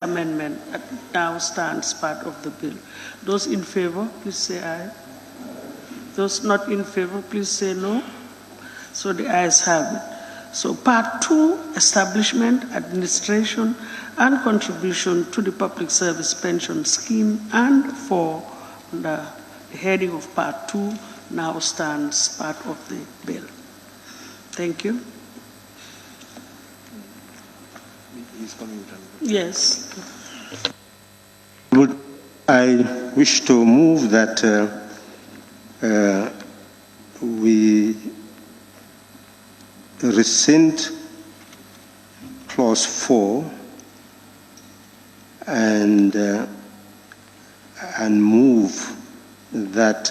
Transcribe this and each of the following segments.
amendment now stands part of the bill. Those in favor, please say aye. Those not in favor, please say no. So the ayes have it. So part 2, establishment, administration, and contribution to the public service pension scheme, and for the heading of part 2 now stands part of the bill. Thank you. Yes. I wish to move that we rescind clause 4 and move that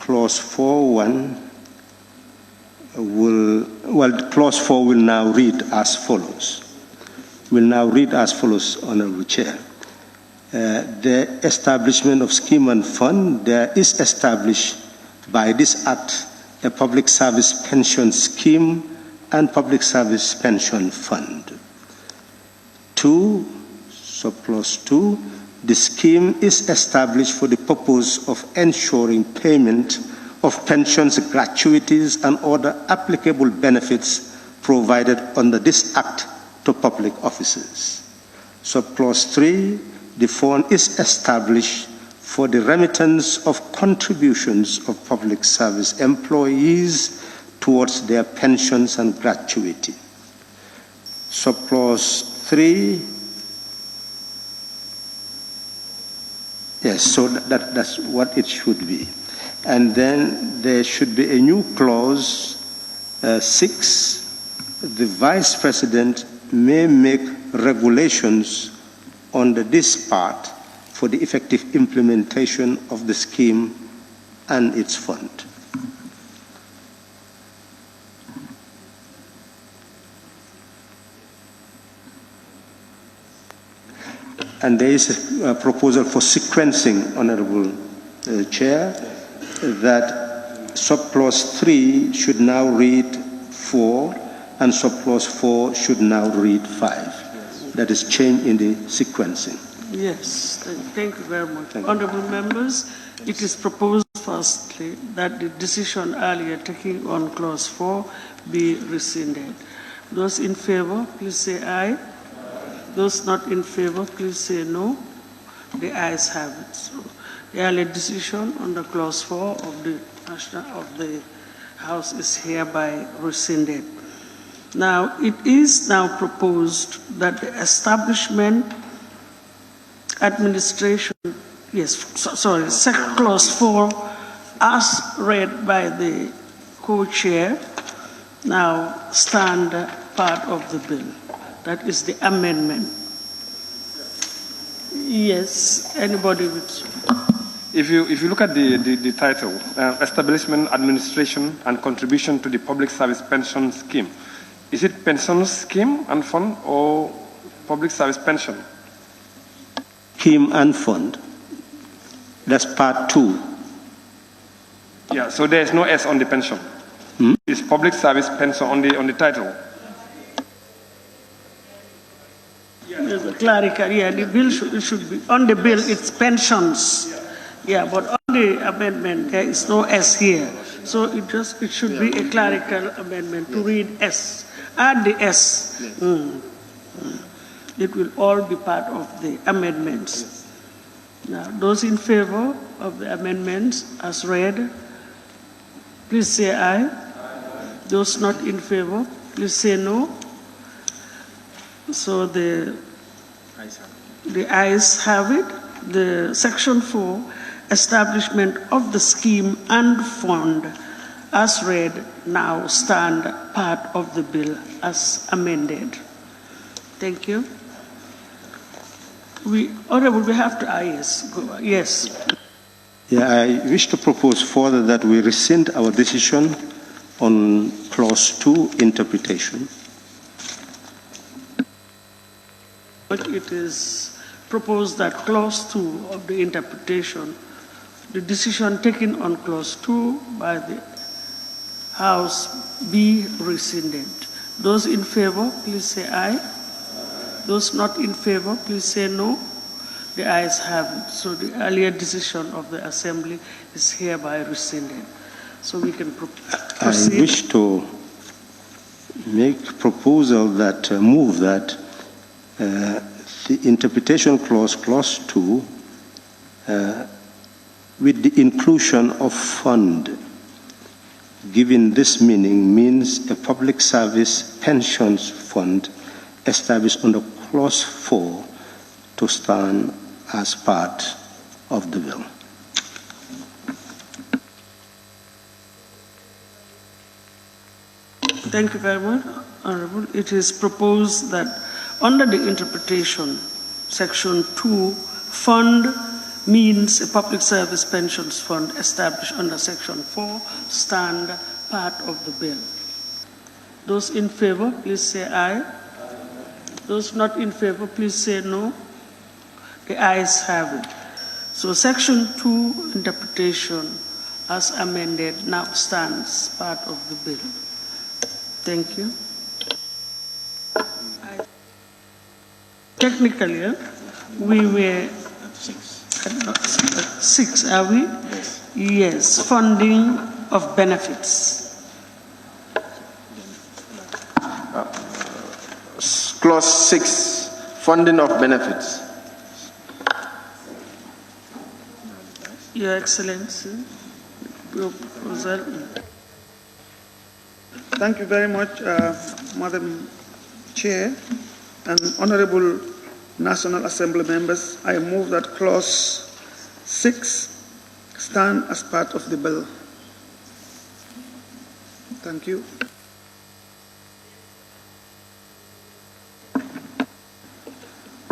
clause 4.1 clause 4 will now read as follows. Honorable Chair. The establishment of scheme and fund, there is established by this Act a public service pension scheme and public service pension fund. 2, subclause 2, the scheme is established for the purpose of ensuring payment of pensions, gratuities, and other applicable benefits provided under this Act to public officers. Subclause 3, the fund is established for the remittance of contributions of public service employees towards their pensions and gratuity. Subclause 3, yes, so that's what it should be. And then there should be a new clause 6, the Vice President may make regulations under this part for the effective implementation of the scheme and its fund. And there is a proposal for sequencing, Honorable Chair, that subclause 3 should now read 4 and subclause 4 should now read 5. That is change in the sequencing. Yes, thank you very much. Honorable members, it is proposed firstly that the decision earlier taken on clause 4 be rescinded. Those in favor, please say aye. Those not in favor, please say no. The ayes have it. So the earlier decision on the clause 4 of the House is hereby rescinded. Now, it is now proposed that the establishment, administration, clause 4, as read by the co-chair, now stand part of the bill. That is the amendment. Yes, anybody with... If you look at the title, Establishment, Administration, and Contribution to the Public Service Pension Scheme, is it pension scheme and fund or public service pension? Scheme and fund. That's part 2. Yeah, so there is no S on the pension. It's public service pension on the title. There's a clerical, the bill should be, on the bill it's pensions. Yeah, but on the amendment there is no S here. So it should be a clerical amendment to read S. Add the S. It will all be part of the amendments. Now, those in favor of the amendments as read, please say aye. Those not in favor, please say no. So the ayes have it. The section 4, establishment of the scheme and fund as read now stand part of the bill as amended. Thank you. Honorable, we have to yes. Yeah, I wish to propose further that we rescind our decision on clause 2 interpretation. But it is proposed that clause 2 of the interpretation, the decision taken on clause 2 by the House be rescinded. Those in favor, please say aye. Those not in favor, please say no. The ayes have it. So the earlier decision of the Assembly is hereby rescinded. So we can proceed. I wish to make proposal that move that the interpretation clause, clause 2, with the inclusion of fund, given this meaning, means a public service pensions fund established under clause 4 to stand as part of the bill. Thank you very much, Honorable. It is proposed that under the interpretation, section 2, fund means a public service pensions fund established under section 4, stand part of the bill. Those in favor, please say aye. Those not in favor, please say no. The ayes have it. So section 2 interpretation as amended now stands part of the bill. Thank you. Technically, we were at 6, are we? Yes, funding of benefits. Clause 6, funding of benefits. Your Excellency, your proposal. Thank you very much, Madam Chair and Honorable National Assembly members. I move that clause 6 stand as part of the bill. Thank you.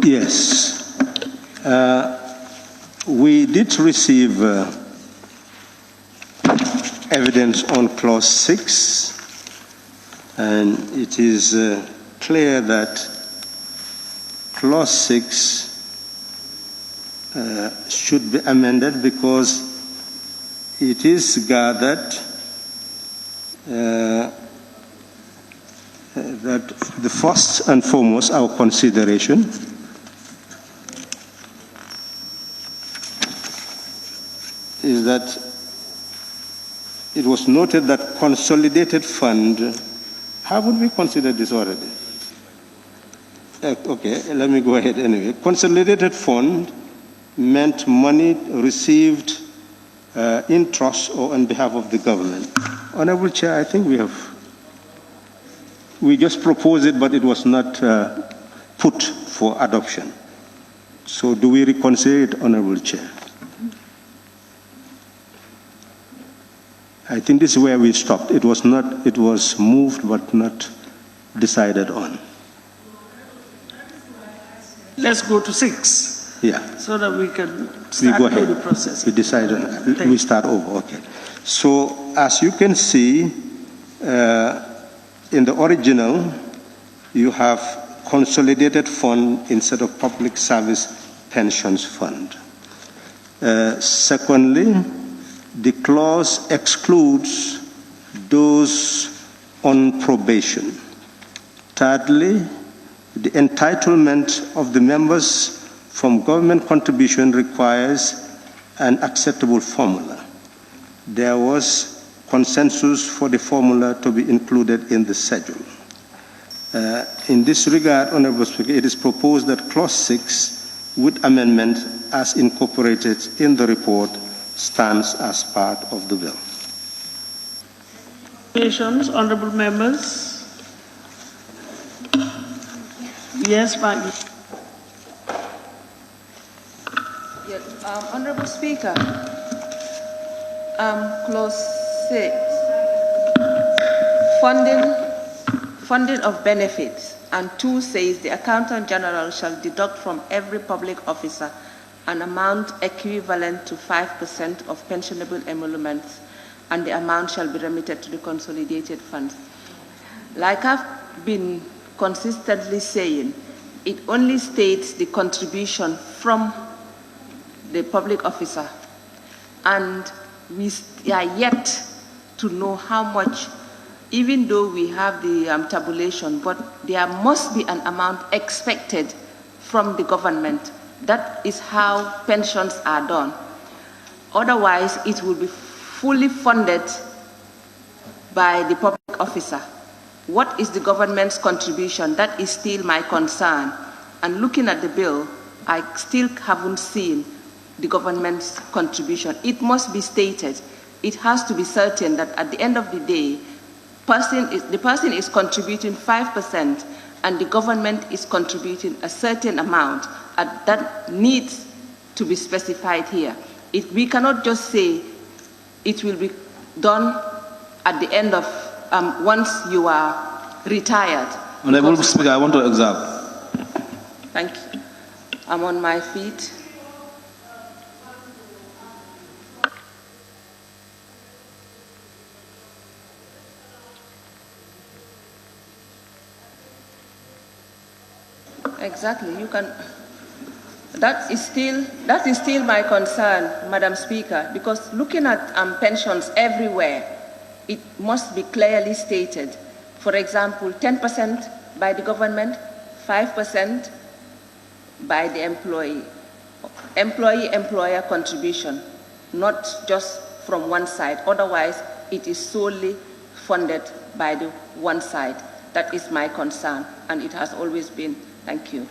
Yes. We did receive evidence on clause 6, and it is clear that clause 6 should be amended because it is gathered that the first and foremost our consideration is that it was noted that consolidated fund, haven't we considered this already? Okay, let me go ahead anyway. Consolidated fund meant money received in trust or on behalf of the government. Honorable Chair, I think we just proposed it, but it was not put for adoption. So do we reconsider it, Honorable Chair? I think this is where we stopped. It was moved but not decided on. Let's go to 6. Yeah. So that we can start the process. We decided, we start over, okay. So as you can see, in the original, you have consolidated fund instead of public service pensions fund. Secondly, the clause excludes those on probation. Thirdly, the entitlement of the members from government contribution requires an acceptable formula. There was consensus for the formula to be included in the schedule. In this regard, Honorable Speaker, it is proposed that clause 6, with amendment as incorporated in the report, stands as part of the bill. Honorable members. Yes, Maggie. Yes, Honorable Speaker, clause 6, funding of benefits, and 2 says the Accountant General shall deduct from every public officer an amount equivalent to 5% of pensionable emoluments, and the amount shall be remitted to the consolidated funds. Like I've been consistently saying, it only states the contribution from the public officer, and we are yet to know how much even though we have the tabulation, but there must be an amount expected from the government. That is how pensions are done. Otherwise, it will be fully funded by the public officer. What is the government's contribution? That is still my concern. And looking at the bill, I still haven't seen the government's contribution. It must be stated. It has to be certain that at the end of the day, the person is contributing 5% and the government is contributing a certain amount, and that needs to be specified here. We cannot just say it will be done at the end of once you are retired. Honorable Speaker, I want to observe. Thank you. I'm on my feet. Exactly. You can. That is still my concern, Madam Speaker, because looking at pensions everywhere, it must be clearly stated. For example, 10% by the government, 5% by the employee. Employee-employer contribution, not just from one side. Otherwise, it is solely funded by the one side. That is my concern, and it has always been. Thank you.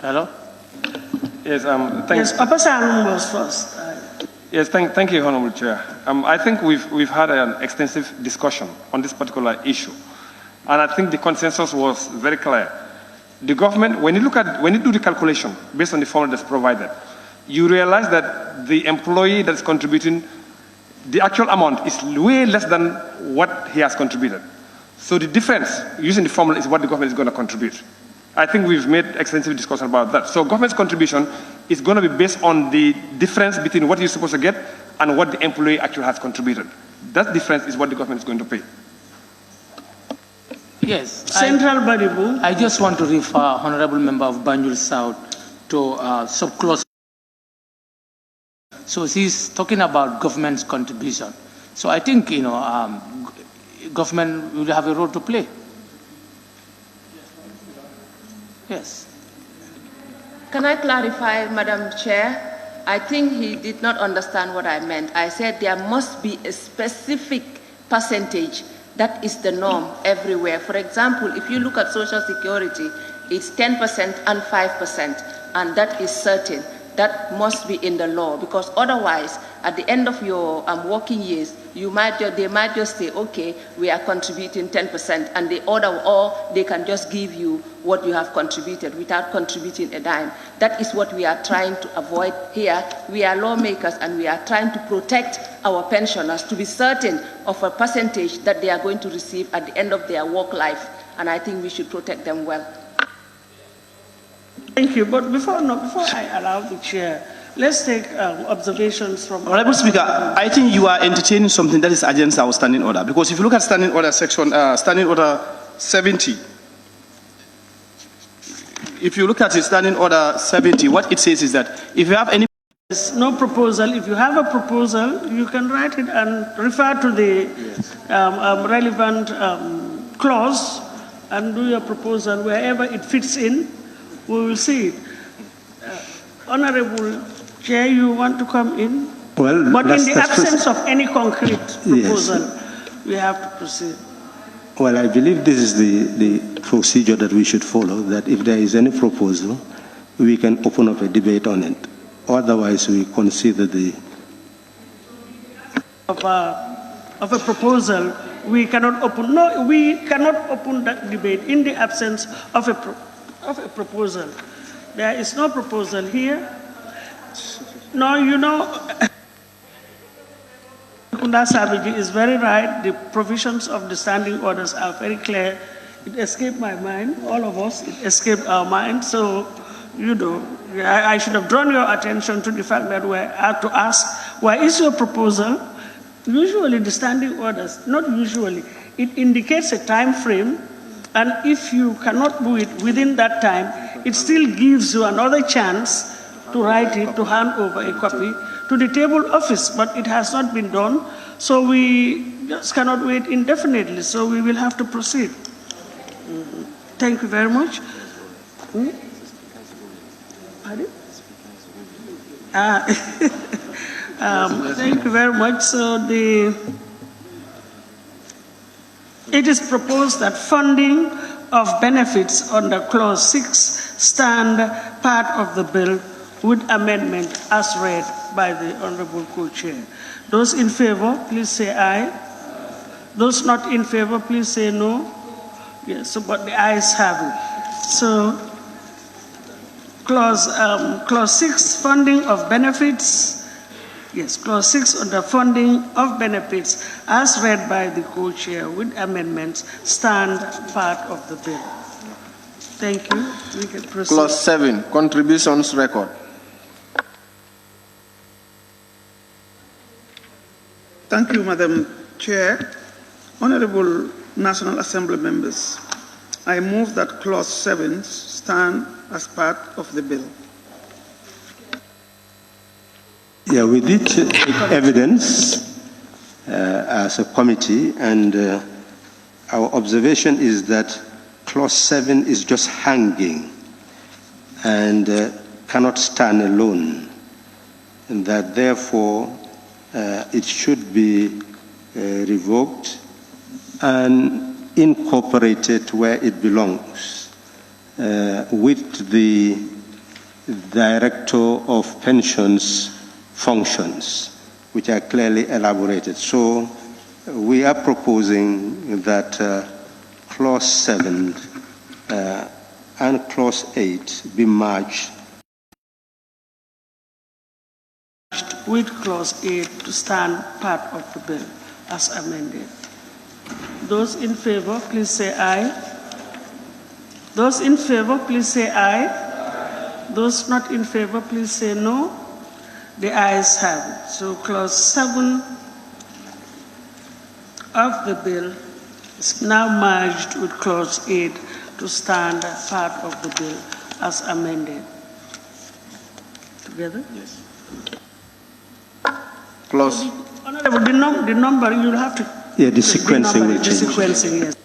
Hello? Yes, thanks. Yes, Papa Salum was first. Yes, thank you, Honorable Chair. I think we've had an extensive discussion on this particular issue, and I think the consensus was very clear. The government, when you do the calculation based on the formula that's provided, you realize that the employee that's contributing, the actual amount is way less than what he has contributed. So the difference using the formula is what the government is going to contribute. I think we've made extensive discussion about that. So government's contribution is going to be based on the difference between what you're supposed to get and what the employee actually has contributed. That difference is what the government is going to pay. Yes. Central Baribu. I just want to refer Honorable Member of Banjul South to subclause. So she's talking about government's contribution. So I think, government will have a role to play. Yes. Can I clarify, Madam Chair? I think he did not understand what I meant. I said there must be a specific percentage that is the norm everywhere. For example, if you look at Social Security, it's 10% and 5%, and that is certain. That must be in the law, because otherwise, at the end of your working years, they might just say, okay, we are contributing 10%, and they can just give you what you have contributed without contributing a dime. That is what we are trying to avoid here. We are lawmakers, and we are trying to protect our pensioners to be certain of a percentage that they are going to receive at the end of their work life, and I think we should protect them well. Thank you. But before I allow the chair, let's take observations from... Honorable Speaker, I think you are entertaining something that is against our standing order. Because if you look at standing order section, standing order 70, if you look at it, standing order 70, what it says is that if you have any... There's no proposal. If you have a proposal, you can write it and refer to the relevant clause and do your proposal wherever it fits in. We will see it. Honorable Chair, you want to come in? Well, but in the absence of any concrete proposal, yes, we have to proceed. Well, I believe this is the procedure that we should follow, that if there is any proposal, we can open up a debate on it. Otherwise, we consider the... Of a proposal, we cannot open... No, we cannot open that debate in the absence of a proposal. There is no proposal here. No, Kunda Sabiji is very right. The provisions of the standing orders are very clear. It escaped my mind, all of us, it escaped our mind. So, I should have drawn your attention to the fact that we have to ask, why is your proposal? Usually the standing orders, not usually, it indicates a time frame. And if you cannot do it within that time, it still gives you another chance to write it, to hand over a copy to the table office. But it has not been done. So we just cannot wait indefinitely, so we will have to proceed. Thank you very much. Pardon? Thank you very much. So it is proposed that funding of benefits under Clause 6 stand part of the bill with amendment as read by the Honorable Co-Chair. Those in favor, please say aye. Those not in favor, please say no. Yes, so, but the ayes have it. So, Clause 6, funding of benefits. Yes, Clause 6 under funding of benefits, as read by the Co-Chair with amendments, stand part of the bill. Thank you. We can proceed. Clause 7, contributions record. Thank you, Madam Chair. Honorable National Assembly members, I move that Clause 7 stand as part of the bill. Yeah, we did take evidence as a committee, and our observation is that Clause 7 is just hanging and cannot stand alone, and that therefore it should be revoked and incorporated where it belongs with the Director of Pensions functions, which are clearly elaborated. So we are proposing that Clause 7 and Clause 8 be merged with Clause 8 to stand part of the bill as amended. Those in favor, please say aye. Those in favor, please say aye. Those not in favor, please say no. The ayes have it. So Clause 7 of the bill is now merged with Clause 8 to stand as part of the bill as amended. Together? Yes. Clause. Honorable, the number you'll have to. Yeah, the sequencing will change. The sequencing, yes.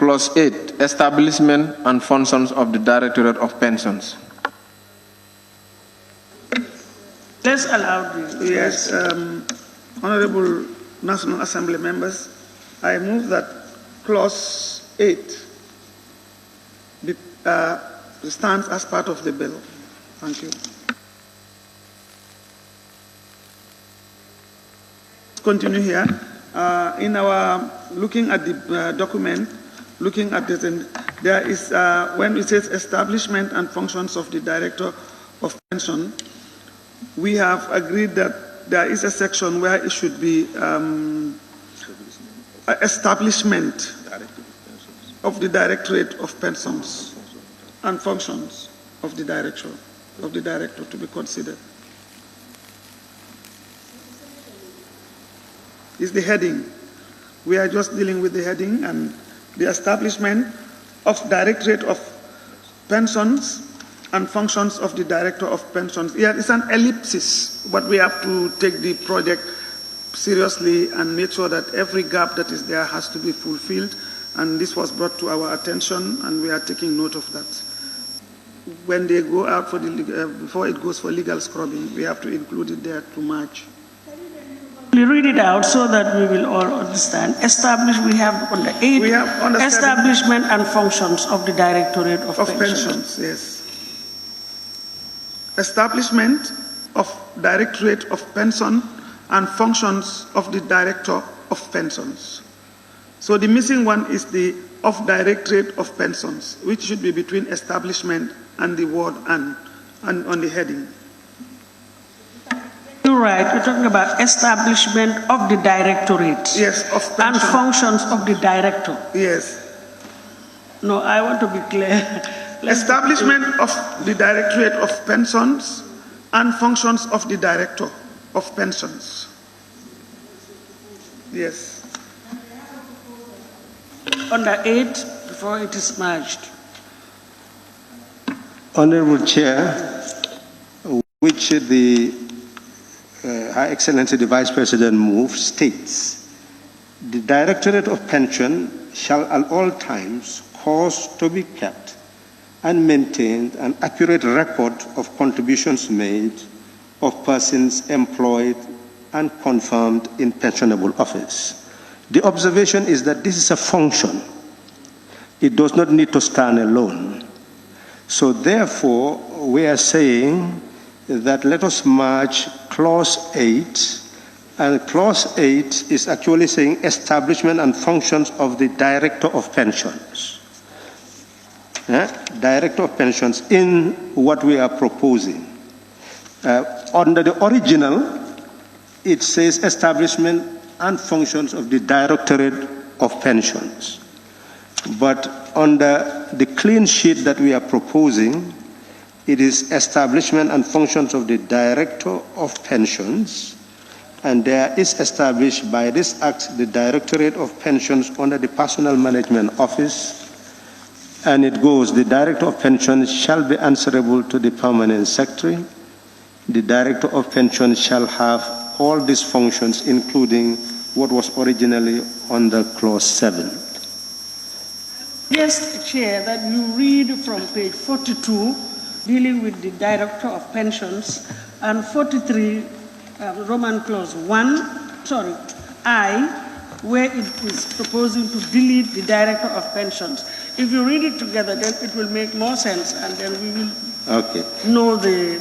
Clause 8, establishment and functions of the Directorate of Pensions. Let's allow the... Yes, Honorable National Assembly members, I move that Clause 8 stands as part of the bill. Thank you. Continue here. In our looking at the document, looking at this, and there is, when it says establishment and functions of the Director of Pension, we have agreed that there is a section where it should be establishment of the Directorate of Pensions and functions of the Director to be considered. Is the heading. We are just dealing with the heading and the establishment of Directorate of Pensions and functions of the Director of Pensions. Yeah, it's an ellipsis, but we have to take the project seriously and make sure that every gap that is there has to be fulfilled. And this was brought to our attention, and we are taking note of that. When they go out for the before it goes for legal scrubbing, we have to include it there to match. We read it out so that we will all understand. We have under 8, we have under establishment and functions of the Directorate of Pensions. Yes. Establishment of Directorate of Pension and functions of the Director of Pensions. So the missing one is the of Directorate of Pensions, which should be between establishment and the word and on the heading. right, you're talking about establishment of the Directorate. Yes, of pension. And functions of the Director. Yes. No, I want to be clear. Establishment of the Directorate of Pensions and functions of the Director of Pensions. Yes. Under 8, before it is merged. Honorable Chair, which the High Excellency the Vice President moved, states, the Directorate of Pension shall at all times cause to be kept and maintained an accurate record of contributions made of persons employed and confirmed in pensionable office. The observation is that this is a function. It does not need to stand alone. So therefore, we are saying that let us merge clause 8, and clause 8 is actually saying establishment and functions of the Director of Pensions. Director of Pensions in what we are proposing. Under the original, it says establishment and functions of the Directorate of Pensions. But under the clean sheet that we are proposing, it is establishment and functions of the Director of Pensions, and there is established by this Act the Directorate of Pensions under the Personnel Management Office, and it goes, the Director of Pensions shall be answerable to the Permanent Secretary. The Director of Pensions shall have all these functions, including what was originally under clause 7. Yes, Chair, that you read from page 42, dealing with the Director of Pensions, and 43, Roman clause 1, where it is proposing to delete the Director of Pensions. If you read it together, then it will make more sense, and then we will know the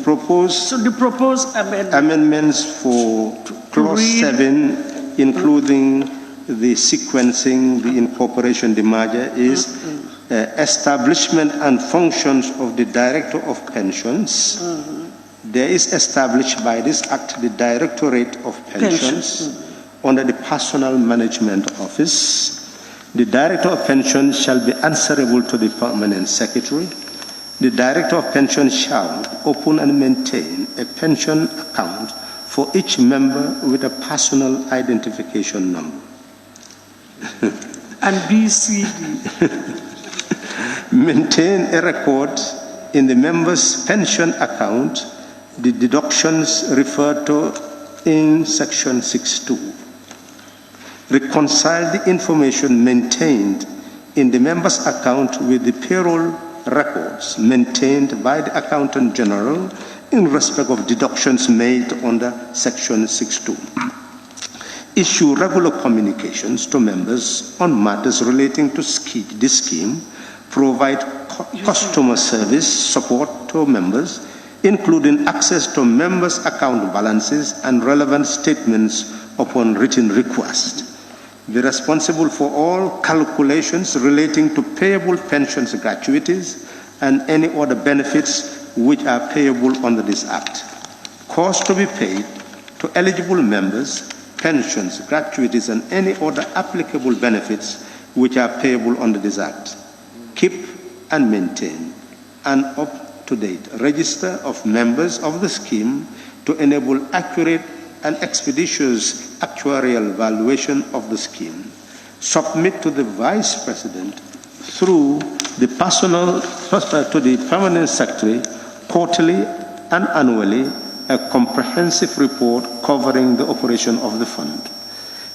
proposed amendments for clause 7, including the sequencing, the incorporation, the merger, is establishment and functions of the Director of Pensions. There is established by this Act the Directorate of Pensions under the Personnel Management Office. The Director of Pensions shall be answerable to the Permanent Secretary. The Director of Pensions shall open and maintain a pension account for each member with a personal identification number. And BCD. Maintain a record in the member's pension account the deductions referred to in section 6.2. Reconcile the information maintained in the member's account with the payroll records maintained by the Accountant General in respect of deductions made under section 6.2. Issue regular communications to members on matters relating to this scheme. Provide customer service support to members, including access to members' account balances and relevant statements upon written request. Be responsible for all calculations relating to payable pensions, gratuities, and any other benefits which are payable under this Act. Costs to be paid to eligible members, pensions, gratuities, and any other applicable benefits which are payable under this Act. Keep and maintain an up-to-date register of members of the scheme to enable accurate and expeditious actuarial valuation of the scheme. Submit to the Vice President through the to the Permanent Secretary quarterly and annually a comprehensive report covering the operation of the fund.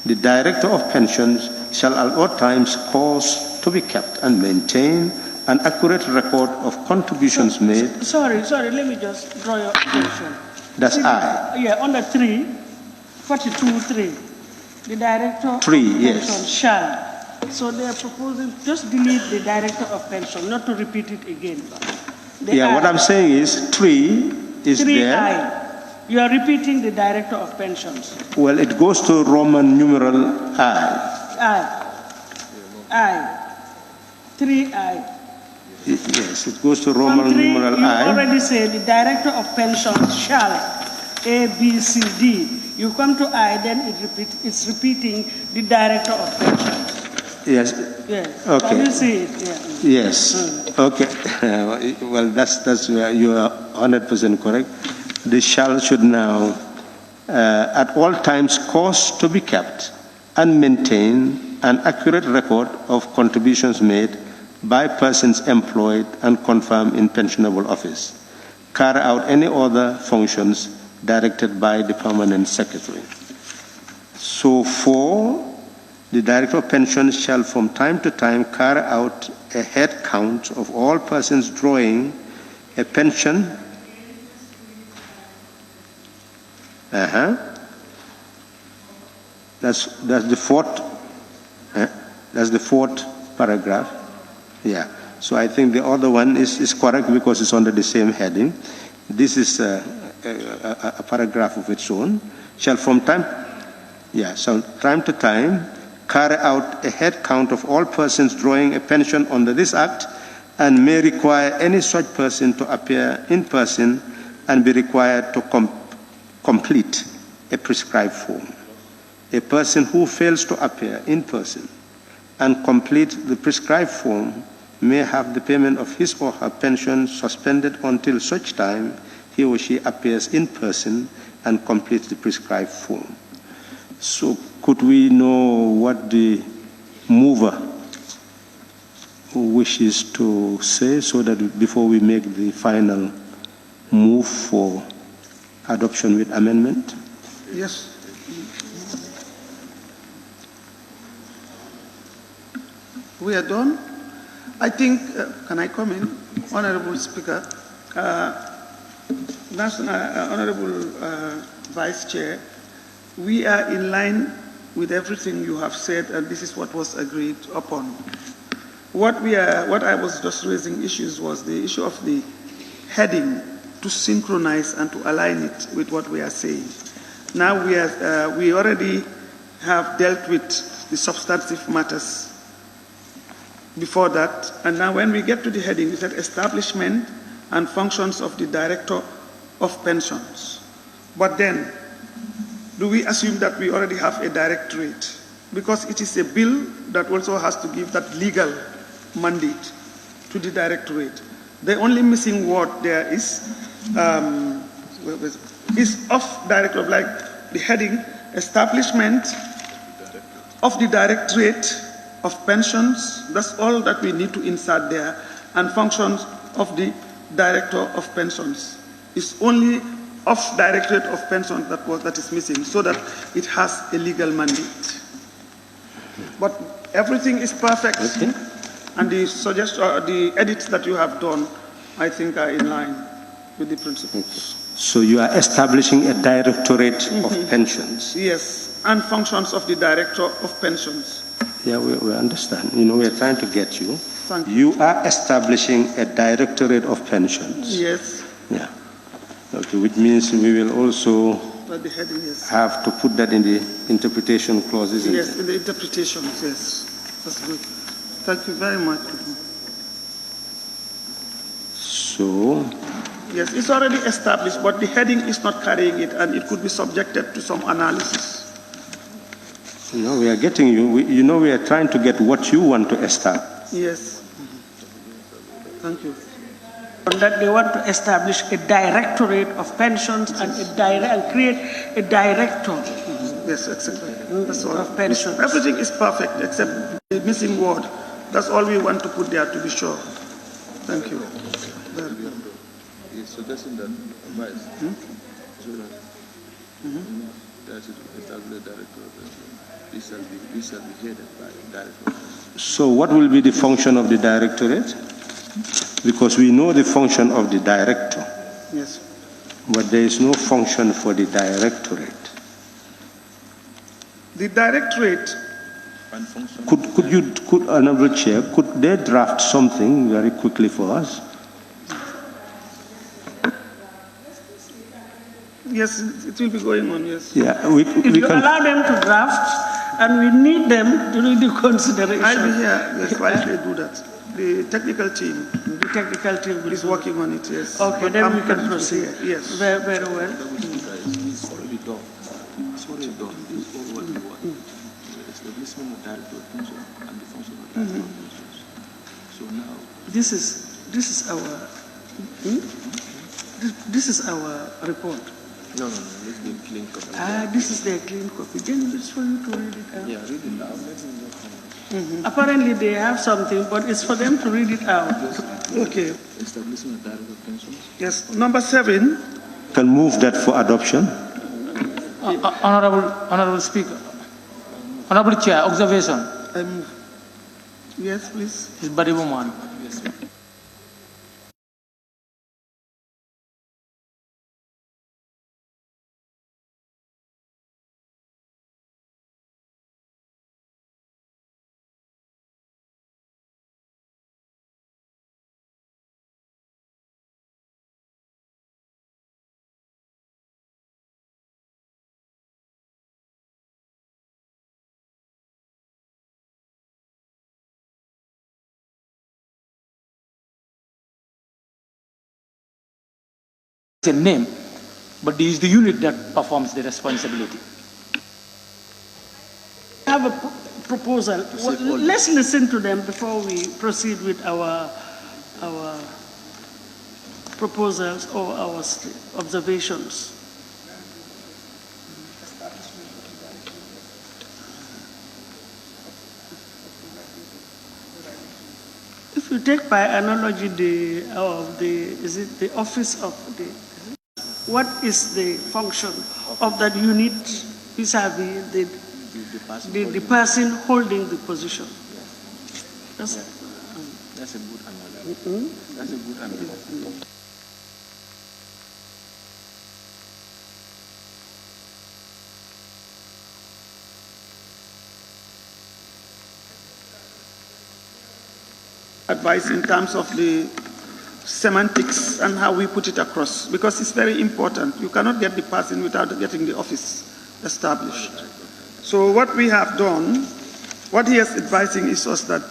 The Director of Pensions shall at all times cause to be kept and maintain an accurate record of contributions made. Sorry, let me just draw your attention. That's I. Yeah, under 3, 42.3. The Director of Pension shall. So they are proposing just delete the Director of Pension, not to repeat it again. What I'm saying is 3 is 3I. there. You are repeating the Director of Pensions. Well, it goes to Roman numeral I. 3I. Yes, it goes to Roman Country, numeral you I. already said the Director of Pensions shall, A, B, C, D. You come to I, then it's repeating the Director of Pensions. Yes. Yes. Okay. Can you see it? Yeah. Yes. Okay. Well, that's where you are 100% correct. The shall should now, at all times, cause to be kept and maintain an accurate record of contributions made by persons employed and confirmed in pensionable office. Carry out any other functions directed by the permanent secretary. So 4, the Director of Pensions shall from time to time carry out a head count of all persons drawing a pension. That's the fourth. That's the fourth paragraph. Yeah. So I think the other one is correct because it's under the same heading. This is a paragraph of its own. Shall from time to time carry out a head count of all persons drawing a pension under this act, and may require any such person to appear in person and be required to complete a prescribed form. A person who fails to appear in person and complete the prescribed form may have the payment of his or her pension suspended until such time he or she appears in person and completes the prescribed form. So could we know what the mover wishes to say so that before we make the final move for adoption with amendment? Yes. We are done. I think, can I come in? Honorable Speaker, Honorable Vice Chair, we are in line with everything you have said, and this is what was agreed upon. What I was just raising issues was the issue of the heading to synchronize and to align it with what we are saying. Now we already have dealt with the substantive matters before that, and now when we get to the heading, we said establishment and functions of the Director of Pensions. But then, do we assume that we already have a directorate? Because it is a bill that also has to give that legal mandate to the directorate. The only missing word there is of director, like the heading, establishment of the Directorate of Pensions. That's all that we need to insert there, and functions of the Director of Pensions. It's only of Directorate of Pensions that is missing, so that it has a legal mandate. But everything is perfect, and the edits that you have done, I think, are in line with the principles. So you are establishing a Directorate of Pensions? Yes, and functions of the Director of Pensions. Yeah, we understand. You know, we are trying to get you. Thank you. You are establishing a Directorate of Pensions. Yes. Yeah. Okay, which means we will also The heading, yes. have to put that in the interpretation clause, isn't it? Yes, in the interpretations, yes. That's good. Thank you very much. So, yes, it's already established, but the heading is not carrying it, and it could be subjected to some analysis. you know, we are getting you. We are trying to get what you want to establish. Yes. Thank you. That they want to establish a Directorate of Pensions and create a Director. Yes, exactly. That's all. Of pensions. Everything is perfect except the missing word. That's all we want to put there to be sure. Thank you. Very good. He's suggesting that advice. That should establish a director of pensions. He shall be headed by a director. So what will be the function of the Directorate? Because we know the function of the Director. Yes. But there is no function for the Directorate. The Directorate. Could Honorable Chair, could they draft something very quickly for us? Yes, it will be going on, yes. Yeah, If you allow them to draft, and we need them during the consideration. I'll be here, yes, while they do that. The technical team The technical team will is do working on it, yes. Okay, But then I'm we can ready to proceed. hear, Yes. Very well. It's already done. It's already done. This is all what we want. The establishment of director of pension and the function of director of pensions. So now, This is our this is our report. no, let's be clean copy. This is their clean copy. Then it's for you to read it out. Yeah, read it now. Let me know. Apparently they have something, but it's for them to read it out. Okay. Establishment of director of pensions. Yes. Number 7. Can move that for adoption. Honorable Speaker, Honorable Chair, observation. I move. Yes, please. Is Body Woman. Yes, A name, but this is the unit that performs the responsibility. I have a proposal. Well, let's listen to them before we proceed with our proposals or our observations. If you take by analogy the office of the, what is the function of that unit vis-a-vis the person holding the position? That's that's a good analogy. That's a good analogy. Advice in terms of the semantics and how we put it across, because it's very important. You cannot get the person without getting the office established. So what we have done, what he is advising is us that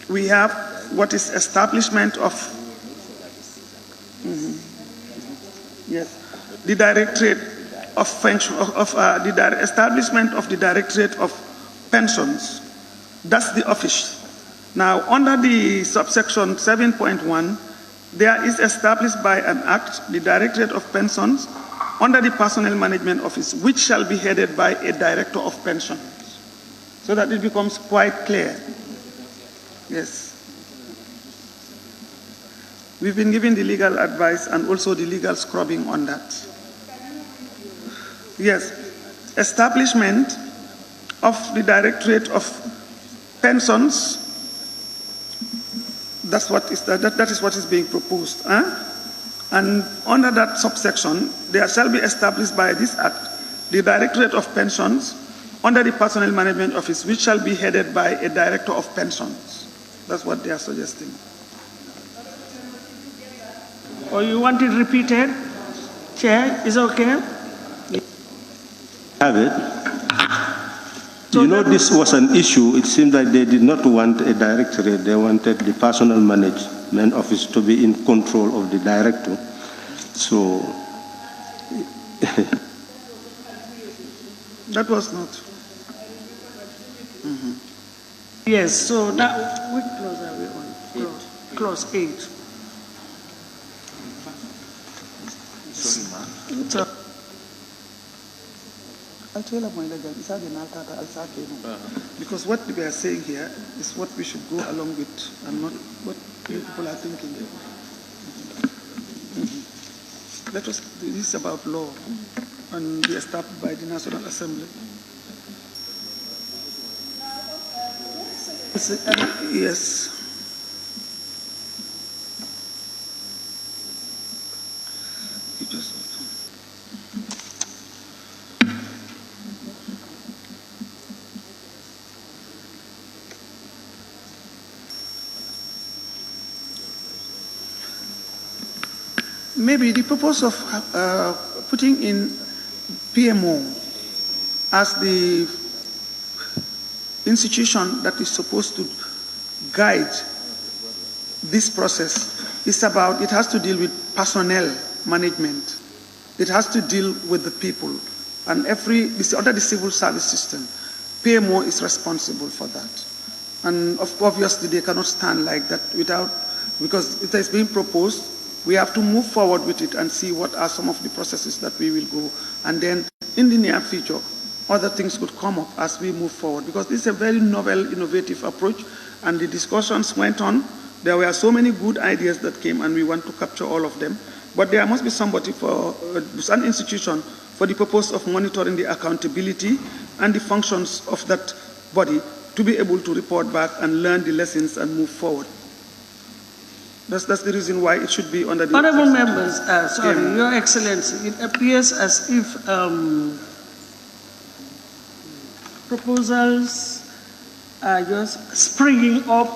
we have what is establishment of, yes, the Directorate of Pension, the establishment of the Directorate of Pensions. That's the office. Now, under the subsection 7.1, there is established by an act the Directorate of Pensions under the Personnel Management Office, which shall be headed by a Director of Pensions, so that it becomes quite clear. Yes. We've been given the legal advice and also the legal scrubbing on that. Yes. Establishment of the Directorate of Pensions, that is what is being proposed. And under that subsection, there shall be established by this act the Directorate of Pensions under the Personnel Management Office, which shall be headed by a Director of Pensions. That's what they are suggesting. Or you want it repeated? Chair, is okay? Have it. You know, this was an issue. It seemed like they did not want a directorate. They wanted the Personnel Management Office to be in control of the director. So that was not. Yes, so now, which clause are we on? Clause 8. So, because what we are saying here is what we should go along with and not what people are thinking. This is about law and be established by the National Assembly. Yes. Maybe the purpose of putting in PMO as the institution that is supposed to guide this process is about, it has to deal with personnel management. It has to deal with the people. And under the civil service system, PMO is responsible for that. And obviously they cannot stand like that because it has been proposed, we have to move forward with it and see what are some of the processes that we will go. And then in the near future, other things could come up as we move forward, because this is a very novel, innovative approach, and the discussions went on. There were so many good ideas that came, and we want to capture all of them. But there must be somebody for an institution for the purpose of monitoring the accountability and the functions of that body to be able to report back and learn the lessons and move forward. That's the reason why it should be under the... Honourable members, sorry, Your Excellency, it appears as if proposals are just springing up,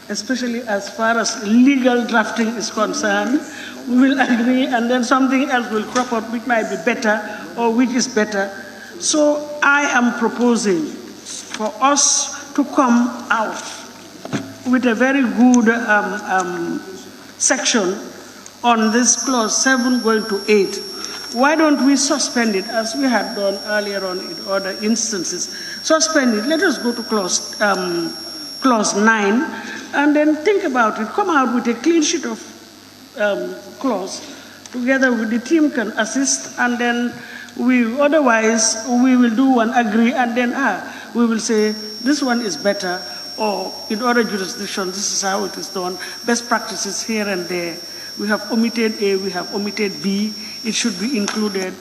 especially as far as legal drafting is concerned. We will agree and then something else will crop up which might be better or which is better. So I am proposing for us to come out with a very good section on this clause 7 going to 8. Why don't we suspend it as we had done earlier on in other instances? Suspend it. Let us go to clause 9 and then think about it. Come out with a clean sheet of clause. Together with the team can assist, and then otherwise we will do and agree, and then we will say this one is better, or in other jurisdictions this is how it is done. Best practices here and there. We have omitted A, we have omitted B. It should be included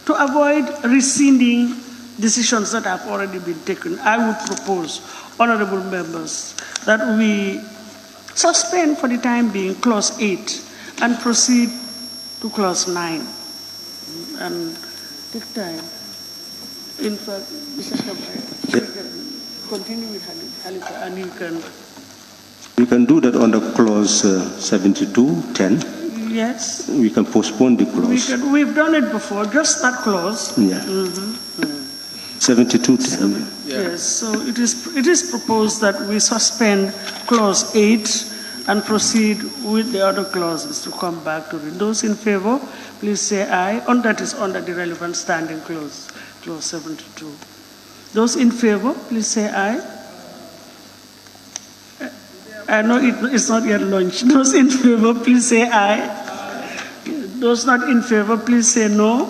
to avoid rescinding decisions that have already been taken. I would propose, honourable members, that we suspend for the time being clause 8 and proceed to clause 9 and take time. In fact, Mr. Kabaya, we can continue with Halifa and you can... We can do that under clause 72:10. Yes. We can postpone the clause. We've done it before, just that clause. Yeah. 72:10. Yes, so it is proposed that we suspend clause 8 and proceed with the other clauses to come back to it. Those in favor, please say aye. And that is under the relevant standing clause, clause 72. Those in favor, please say aye. I know it's not yet launched. Those in favor, please say aye. Those not in favor, please say no.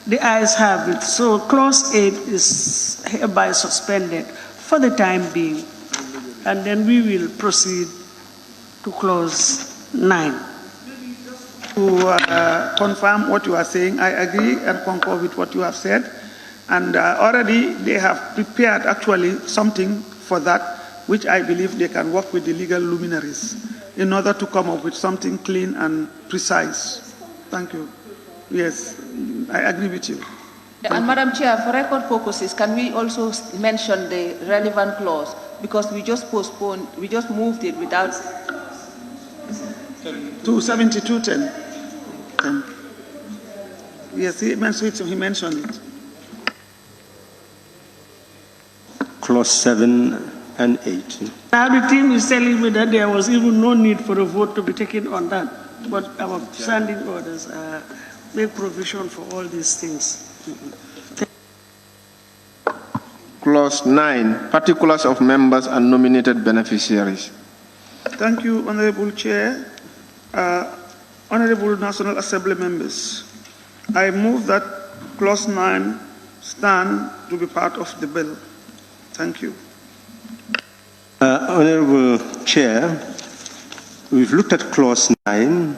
The ayes have it. So clause 8 is hereby suspended for the time being. And then we will proceed to clause 9. To confirm what you are saying, I agree and concur with what you have said. And already they have prepared actually something for that, which I believe they can work with the legal luminaries in order to come up with something clean and precise. Thank you. Yes, I agree with you. And Madam Chair, for record purposes, can we also mention the relevant clause? Because we just postponed, we just moved it without... To 72:10. Yes, he mentioned it. Clause 7 and 8. Now the team is telling me that there was even no need for a vote to be taken on that. But our standing orders make provision for all these things. Clause 9, particulars of members and nominated beneficiaries. Thank you, Honorable Chair. Honorable National Assembly members, I move that clause 9 stand to be part of the bill. Thank you. Honorable Chair, we've looked at clause 9.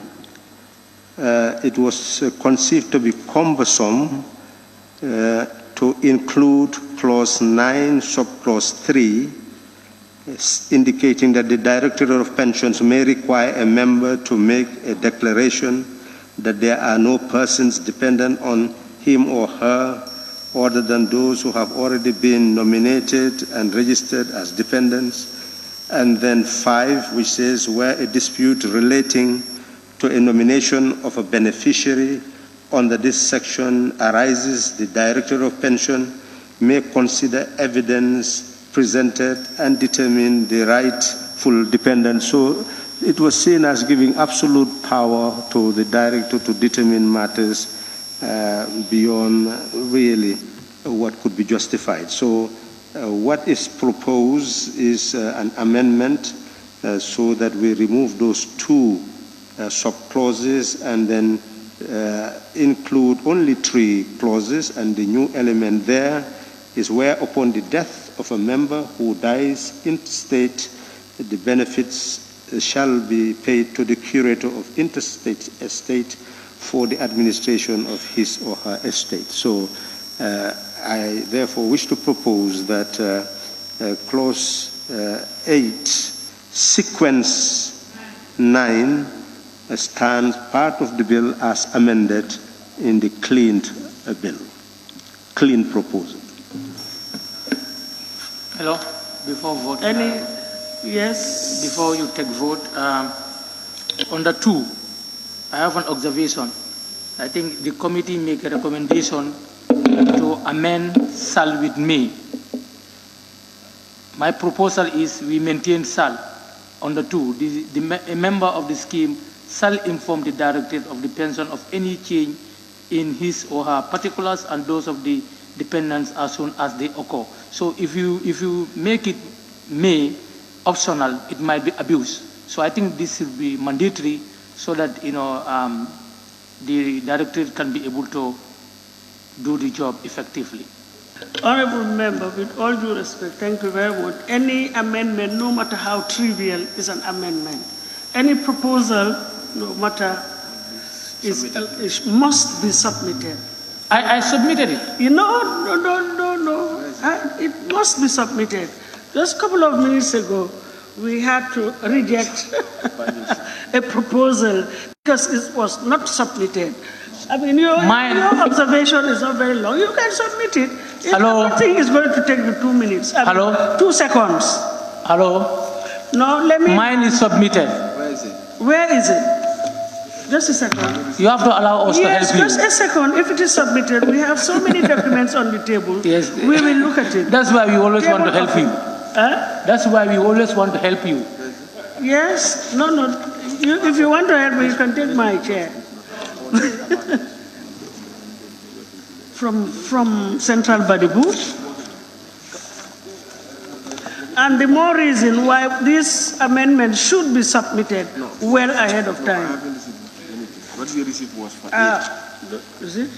It was conceived to be cumbersome to include clause 9, subclause 3, indicating that the Directorate of Pensions may require a member to make a declaration that there are no persons dependent on him or her other than those who have already been nominated and registered as dependents. And then 5, which says where a dispute relating to a nomination of a beneficiary under this section arises, the Director of Pension may consider evidence presented and determine the rightful dependent. So it was seen as giving absolute power to the director to determine matters beyond really what could be justified. So what is proposed is an amendment so that we remove those two sub-clauses and then include only 3 clauses, and the new element there is where upon the death of a member who dies interstate, the benefits shall be paid to the curator of interstate estate for the administration of his or her estate. So I therefore wish to propose that clause 8, sequence 9, stands part of the bill as amended in the cleaned bill, clean proposal. Hello, before voting. Yes. Before you take vote, under 2, I have an observation. I think the committee make a recommendation to amend shall with may. My proposal is we maintain shall under 2. A member of the scheme shall inform the Directorate of the pension of any change in his or her particulars and those of the dependents as soon as they occur. So if you make it may optional, it might be abused. So I think this should be mandatory so that the Directorate can be able to do the job effectively. Honourable Member, with all due respect, thank you very much. Any amendment, no matter how trivial, is an amendment. Any proposal, no matter, it must be submitted. I submitted it. No. It must be submitted. Just a couple of minutes ago, we had to reject a proposal because it was not submitted. I mean, your observation is not very long. You can submit it. Everything is going to take you 2 minutes. 2 seconds. Hello? No, let me... Mine is submitted. Where is it? Just a second. You have to allow us to help you. Yes, just a second. If it is submitted, we have so many documents on the table. Yes. We will look at it. That's why we always want to help you. That's why we always want to help you. Yes. No. If you want to help me, you can take my chair. from Central Body Booth. And the more reason why this amendment should be submitted well ahead of time. What we received was for is it?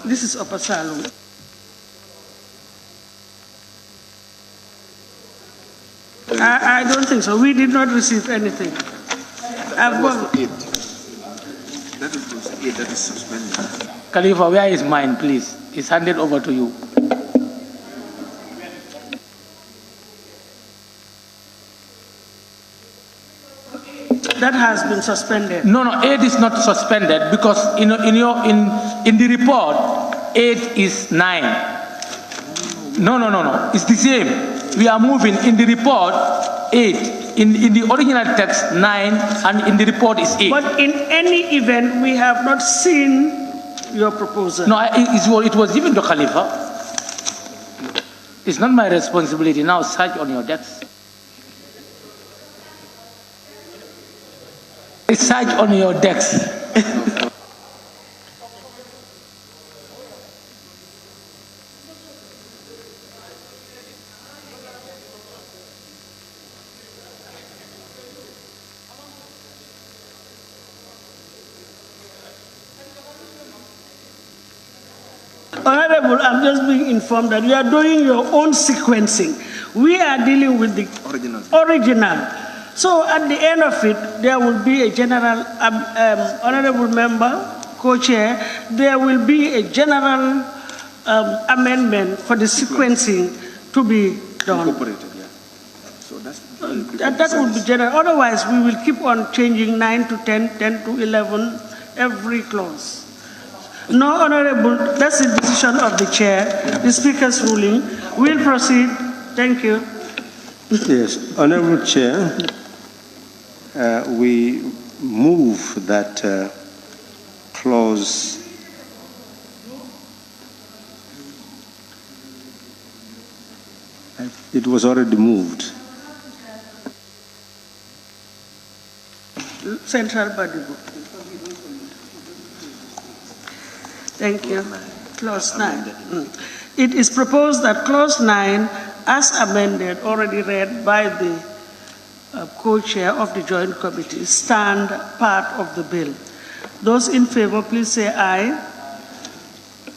This is Upper Salon. I don't think so. We did not receive anything. That was for 8. That is 8 that is suspended. Khalifa, where is mine, please? It's handed over to you. That has been suspended. No, 8 is not suspended because in the report, 8 is 9. No. It's the same. We are moving in the report 8. In the original text 9, and in the report is 8. But in any event, we have not seen your proposal. No, it was given to Khalifa. It's not my responsibility. Now search on your desk. Search on your desk. Honorable, I'm just being informed that you are doing your own sequencing. We are dealing with the original. So at the end of it, there will be a general, honorable member, co-chair, there will be a general amendment for the sequencing to be done. Incorporated, yeah. So that will be general. Otherwise, we will keep on changing 9 to 10, 10 to 11, every clause. No, Honorable, that's the decision of the chair, the Speaker's ruling. We'll proceed. Thank you. Yes, Honorable Chair, we move that clause it was already moved. Central body book. Thank you. Clause 9. It is proposed that clause 9, as amended, already read by the co-chair of the joint committee, stand part of the bill. Those in favor, please say aye.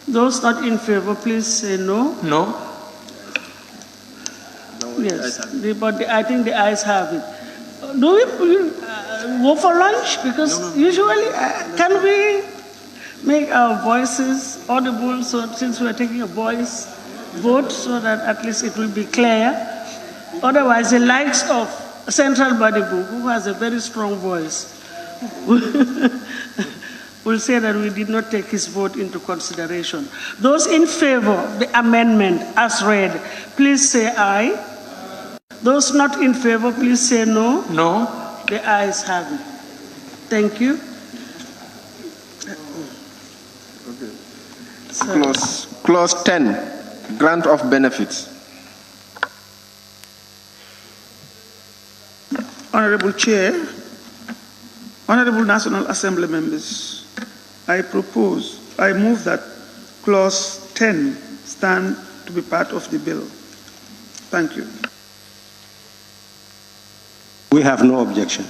Those not in favor, please say no. No. Yes, but I think the ayes have it. Do we go for lunch? Because usually, can we make our voices audible, so since we are taking a voice vote, so that at least it will be clear? Otherwise, the likes of Central Body Book, who has a very strong voice, will say that we did not take his vote into consideration. Those in favor of the amendment as read, please say aye. Those not in favor, please say no. No. The ayes have it. Thank you. Okay. Clause 10, grant of benefits. Honorable Chair, Honorable National Assembly members, I move that clause 10 stand to be part of the bill. Thank you. We have no objection.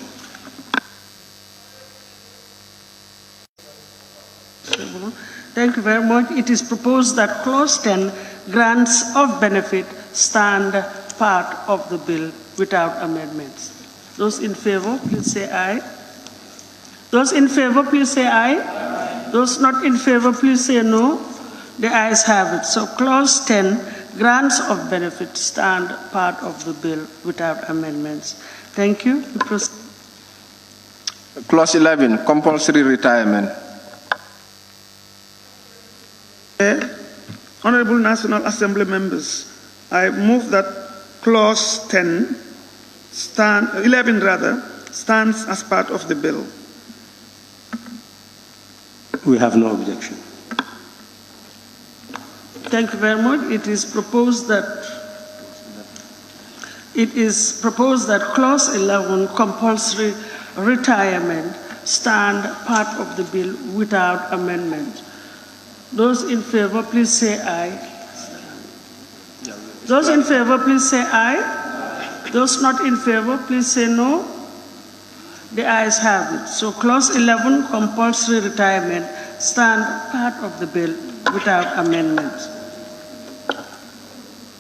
Thank you very much. It is proposed that clause 10, grants of benefit, stand part of the bill without amendments. Those in favor, please say aye. Those in favor, please say aye. Those not in favor, please say no. The ayes have it. So clause 10, grants of benefit, stand part of the bill without amendments. Thank you. Clause 11, compulsory retirement. Honorable National Assembly members, I move that clause 11 stands as part of the bill. We have no objection. Thank you very much. It is proposed that clause 11, compulsory retirement, stand part of the bill without amendment. Those in favor, please say aye. Those in favor, please say aye. Those not in favor, please say no. The ayes have it. So clause 11, compulsory retirement, stand part of the bill without amendment.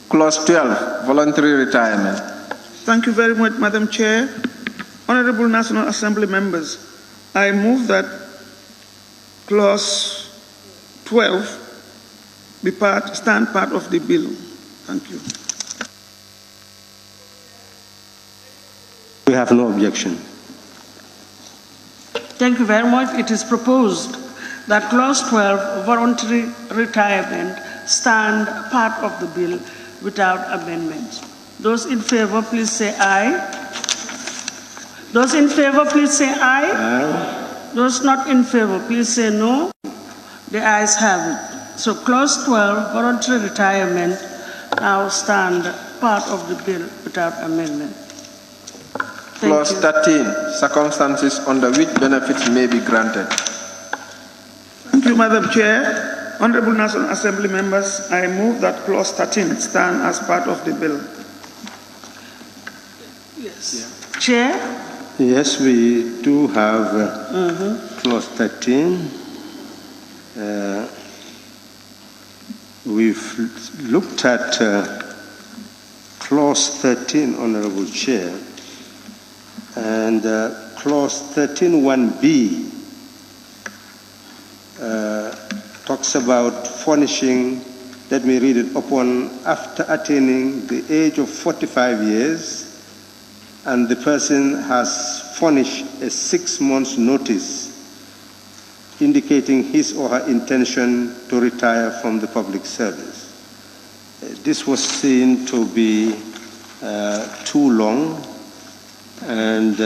Clause 12, voluntary retirement. Thank you very much, Madam Chair. Honorable National Assembly members, I move that clause 12 stand part of the bill. Thank you. We have no objection. Thank you very much. It is proposed that clause 12, voluntary retirement, stand part of the bill without amendment. Those in favor, please say aye. Those in favor, please say aye. Aye. Those not in favor, please say no. The ayes have it. So clause 12, voluntary retirement, now stand part of the bill without amendment. Clause 13, circumstances under which benefits may be granted. Thank you, Madam Chair. Honorable National Assembly members, I move that clause 13 stand as part of the bill. Yes. Yeah. Chair? Yes, we do have clause 13. We've looked at clause 13, Honorable Chair, and clause 13(1)(b) talks about furnishing, let me read it, after attaining the age of 45 years, and the person has furnished a 6 months notice indicating his or her intention to retire from the public service. This was seen to be too long, and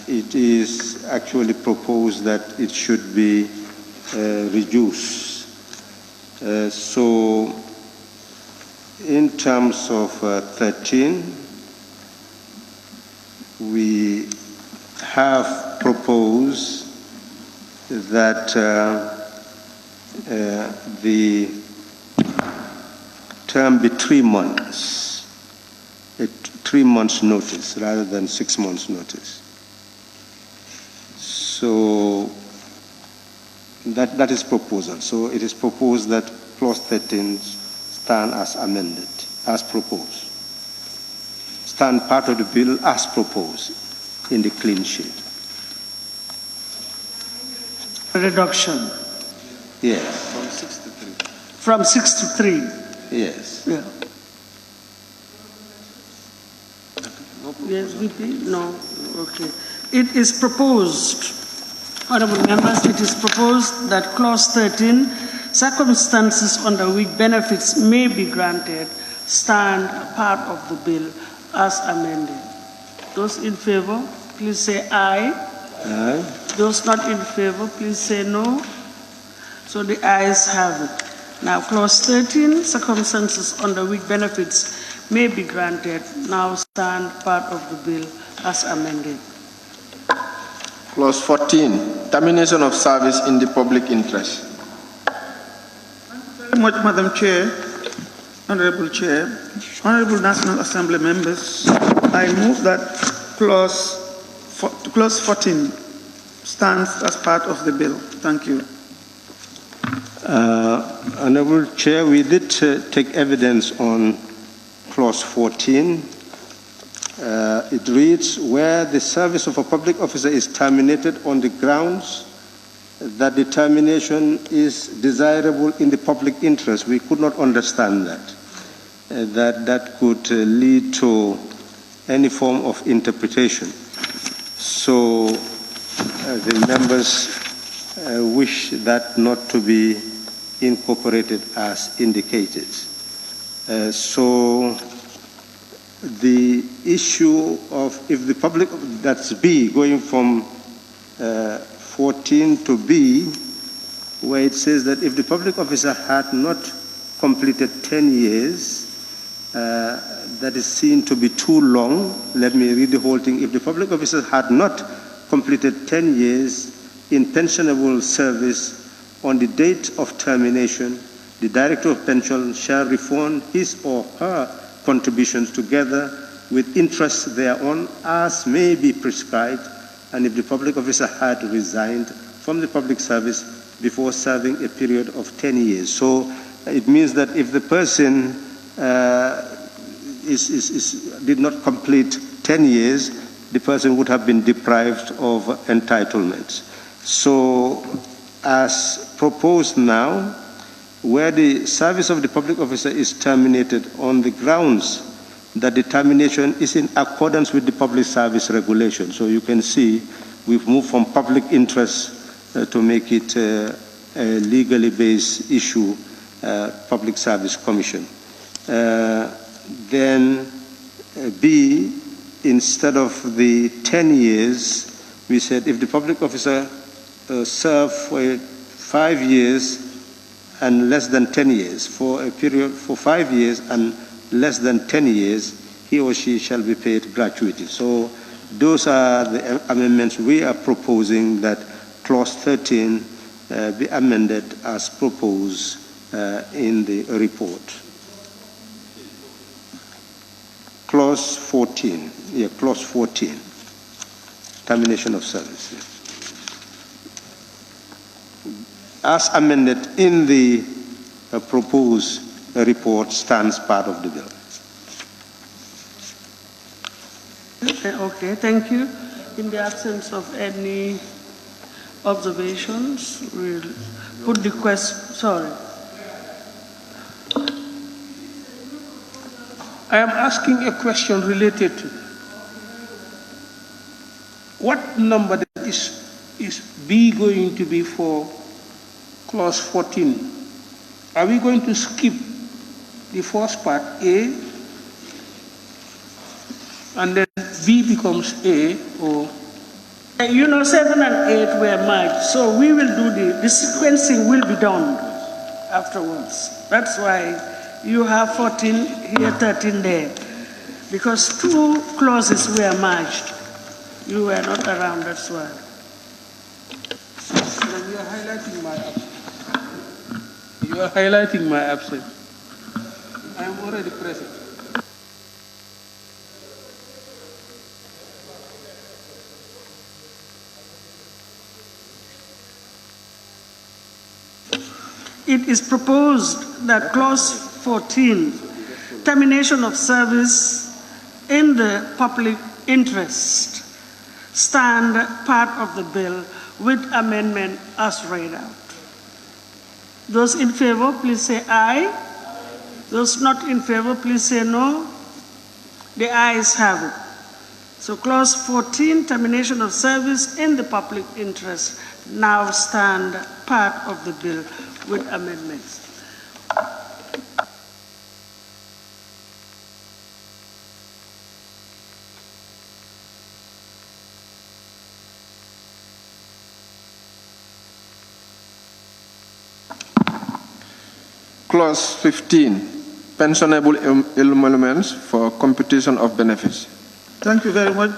it is actually proposed that it should be reduced. So in terms of 13, we have propose that the term be 3 months, a 3 months notice rather than 6 months notice. So that is proposal. So it is proposed that clause 13 stand as amended, as proposed. Stand part of the bill as proposed in the clean sheet. Reduction. Yes. From 6 to 3. From 6 to 3. Yes. Yeah. Yes, VP? No. Okay. It is proposed, honorable members, it is proposed that clause 13, circumstances under which benefits may be granted, stand part of the bill as amended. Those in favor, please say aye. Aye. Those not in favor, please say no. So the ayes have it. Now, clause 13, circumstances under which benefits may be granted, now stand part of the bill as amended. Clause 14, termination of service in the public interest. Thank you very much, Madam Chair, Honorable Chair, Honorable National Assembly members. I move that clause 14 stands as part of the bill. Thank you. Honorable Chair, we did take evidence on clause 14. It reads, where the service of a public officer is terminated on the grounds that the termination is desirable in the public interest. We could not understand that. That could lead to any form of interpretation. So the members wish that not to be incorporated as indicated. So the issue of if the public, that's B, going from 14 to B, where it says that if the public officer had not completed 10 years, that is seen to be too long. Let me read the whole thing. If the public officer had not completed 10 years in pensionable service on the date of termination, the Director of Pension shall refund his or her contributions together with interest thereon as may be prescribed, and if the public officer had resigned from the public service before serving a period of 10 years. So it means that if the person did not complete 10 years, the person would have been deprived of entitlements. So as proposed now, where the service of the public officer is terminated on the grounds that the termination is in accordance with the public service regulation. So you can see we've moved from public interest to make it a legally based issue, Public Service Commission. Then B, instead of the 10 years, we said if the public officer served for 5 years and less than 10 years, for a period for 5 years and less than 10 years, he or she shall be paid gratuity. So those are the amendments we are proposing, that clause 13 be amended as proposed in the report. Clause 14, yeah, clause 14, termination of service. Yeah. As amended in the proposed report, stands part of the bill. Okay, thank you. In the absence of any observations, we'll put the question. Sorry. I am asking a question related to what number is B going to be for clause 14? Are we going to skip the first part, A, and then B becomes A, or? You know, 7 and 8 were merged, so we will do the sequencing will be done afterwards. That's why you have 14 here, 13 there, because 2 clauses were merged. You were not around, that's why. highlighting my absence. You are highlighting my absence. I am already present. It is proposed that clause 14, termination of service in the public interest, stand part of the bill with amendment as read out. Those in favor, please say aye. Those not in favor, please say no. The ayes have it. So clause 14, termination of service in the public interest, now stand part of the bill with amendments. Clause 15, pensionable emoluments for computation of benefits. Thank you very much,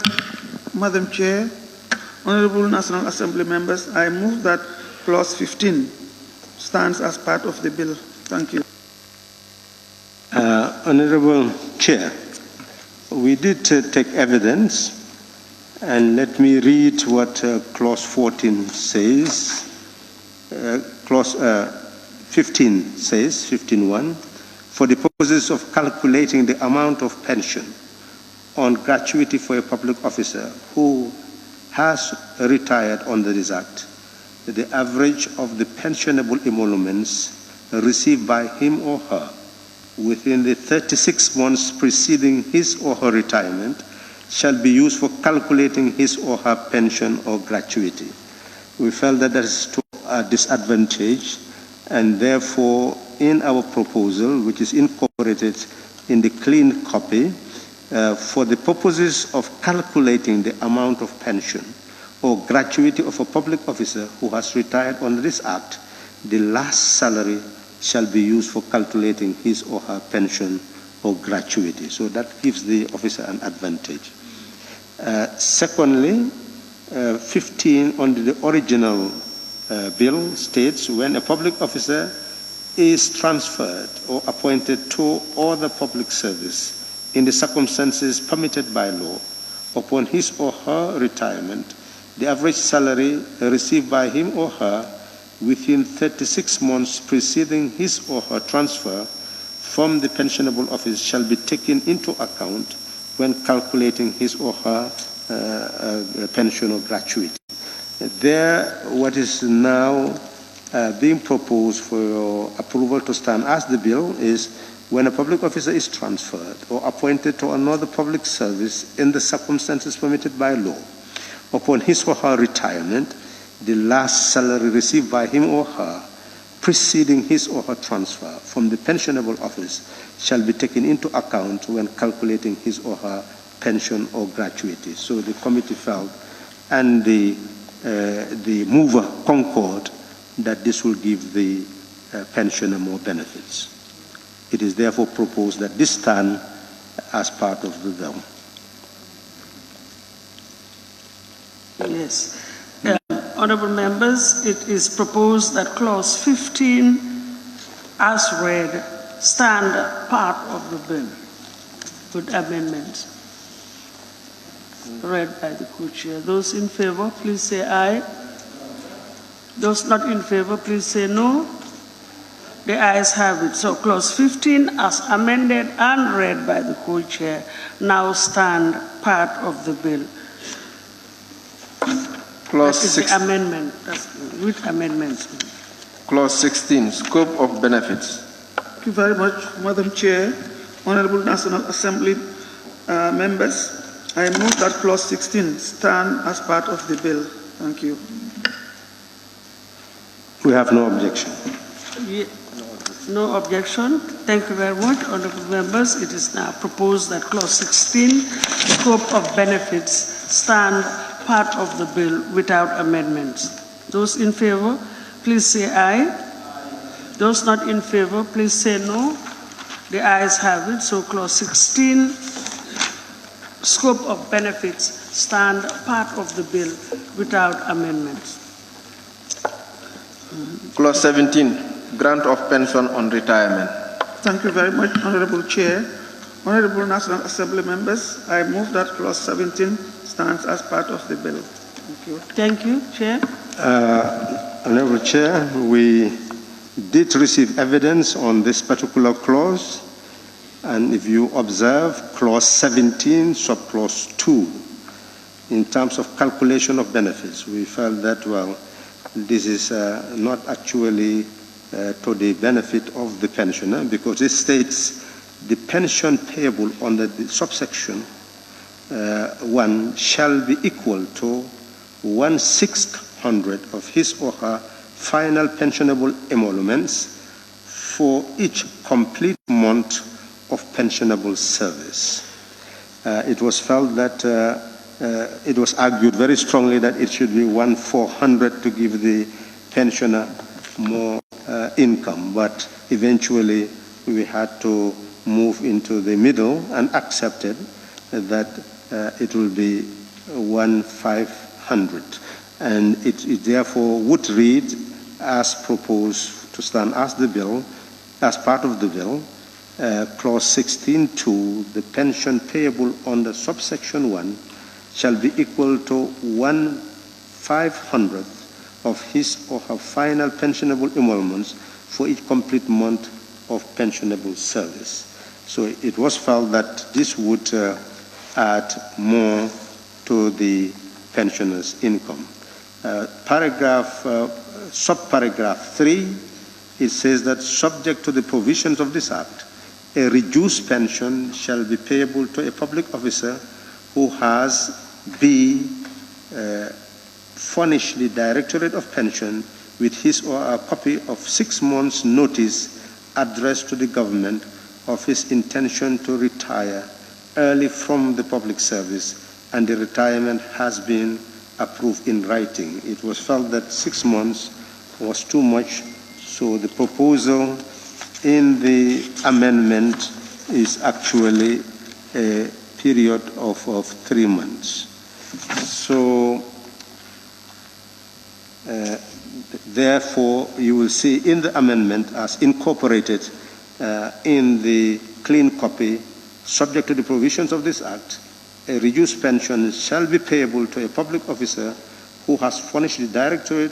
Madam Chair. Honorable National Assembly members, I move that clause 15 stands as part of the bill. Thank you. Honorable Chair, we did take evidence, and let me read what clause 14 says. Clause 15 says, 15.1, for the purposes of calculating the amount of pension on gratuity for a public officer who has retired under this Act, the average of the pensionable emoluments received by him or her within the 36 months preceding his or her retirement shall be used for calculating his or her pension or gratuity. We felt that that is to our disadvantage, and therefore in our proposal, which is incorporated in the clean copy, for the purposes of calculating the amount of pension or gratuity of a public officer who has retired under this Act, the last salary shall be used for calculating his or her pension or gratuity. So that gives the officer an advantage. Secondly, 15 under the original bill states when a public officer is transferred or appointed to other public service in the circumstances permitted by law upon his or her retirement, the average salary received by him or her within 36 months preceding his or her transfer from the pensionable office shall be taken into account when calculating his or her pension or gratuity. There, what is now being proposed for your approval to stand as the bill is when a public officer is transferred or appointed to another public service in the circumstances permitted by law, upon his or her retirement, the last salary received by him or her preceding his or her transfer from the pensionable office shall be taken into account when calculating his or her pension or gratuity. So the committee felt, and the mover concurred, that this will give the pensioner more benefits. It is therefore proposed that this stand as part of the bill. Yes. Honorable members, it is proposed that clause 15 as read stand part of the bill with amendments read by the co-chair. Those in favor, please say aye. Those not in favor, please say no. The ayes have it. So clause 15 as amended and read by the co-chair now stand part of the bill. Clause that is 6. the amendment, with amendments. Clause 16, scope of benefits. Thank you very much, Madam Chair. Honorable National Assembly members, I move that clause 16 stand as part of the bill. Thank you. We have no objection. No objection. Thank you very much, honorable members. It is now proposed that clause 16, scope of benefits, stand part of the bill without amendments. Those in favor, please say aye. Those not in favor, please say no. The ayes have it. So clause 16, scope of benefits, stand part of the bill without amendments. Clause 17, grant of pension on retirement. Thank you very much, Honorable Chair. Honorable National Assembly members, I move that clause 17 stands as part of the bill. Thank you. Thank you, Chair. Honorable Chair, we did receive evidence on this particular clause, and if you observe clause 17, subclause 2, in terms of calculation of benefits, we felt that, well, this is not actually to the benefit of the pensioner, because it states the pension payable under the subsection 1 shall be equal to 1/600 of his or her final pensionable emoluments for each complete month of pensionable service. It was felt that it was argued very strongly that it should be 1/400 to give the pensioner more income, but eventually we had to move into the middle and accepted that it will be 1/500, and it therefore would read as proposed to stand as the bill, as part of the bill, clause 16(2), the pension payable under subsection 1 shall be equal to 1/500 of his or her final pensionable emoluments for each complete month of pensionable service. So it was felt that this would add more to the pensioner's income. Subparagraph 3, it says that subject to the provisions of this Act, a reduced pension shall be payable to a public officer who has furnished the Directorate of Pension with his or her copy of 6 months' notice addressed to the government of his intention to retire early from the public service, and the retirement has been approved in writing. It was felt that 6 months was too much, so the proposal in the amendment is actually a period of 3 months. So, therefore, you will see in the amendment as incorporated in the clean copy, subject to the provisions of this Act, a reduced pension shall be payable to a public officer who has furnished the Director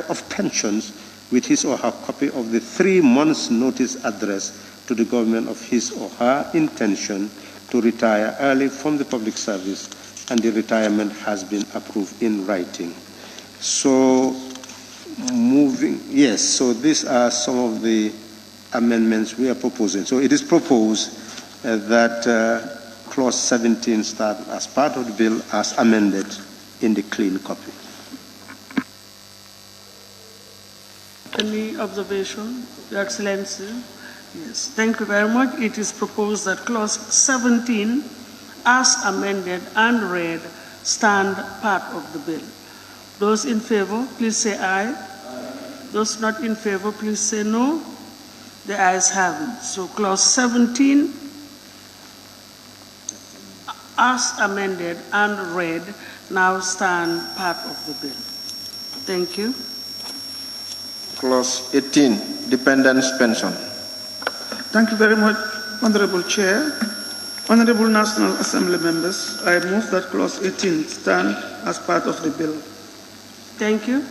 of Pensions with his or her copy of the 3 months' notice address to the government of his or her intention to retire early from the public service, and the retirement has been approved in writing. So, so these are some of the amendments we are proposing. So it is proposed that clause 17 start as part of the bill as amended in the clean copy. Any observation, Your Excellency? Yes, thank you very much. It is proposed that clause 17 as amended and read stand part of the bill. Those in favor, please say aye. Those not in favor, please say no. The ayes have it. So clause 17 as amended and read now stand part of the bill. Thank you. Clause 18, dependents' pension. Thank you very much, Honorable Chair. Honorable National Assembly members, I move that clause 18 stand as part of the bill. Thank you,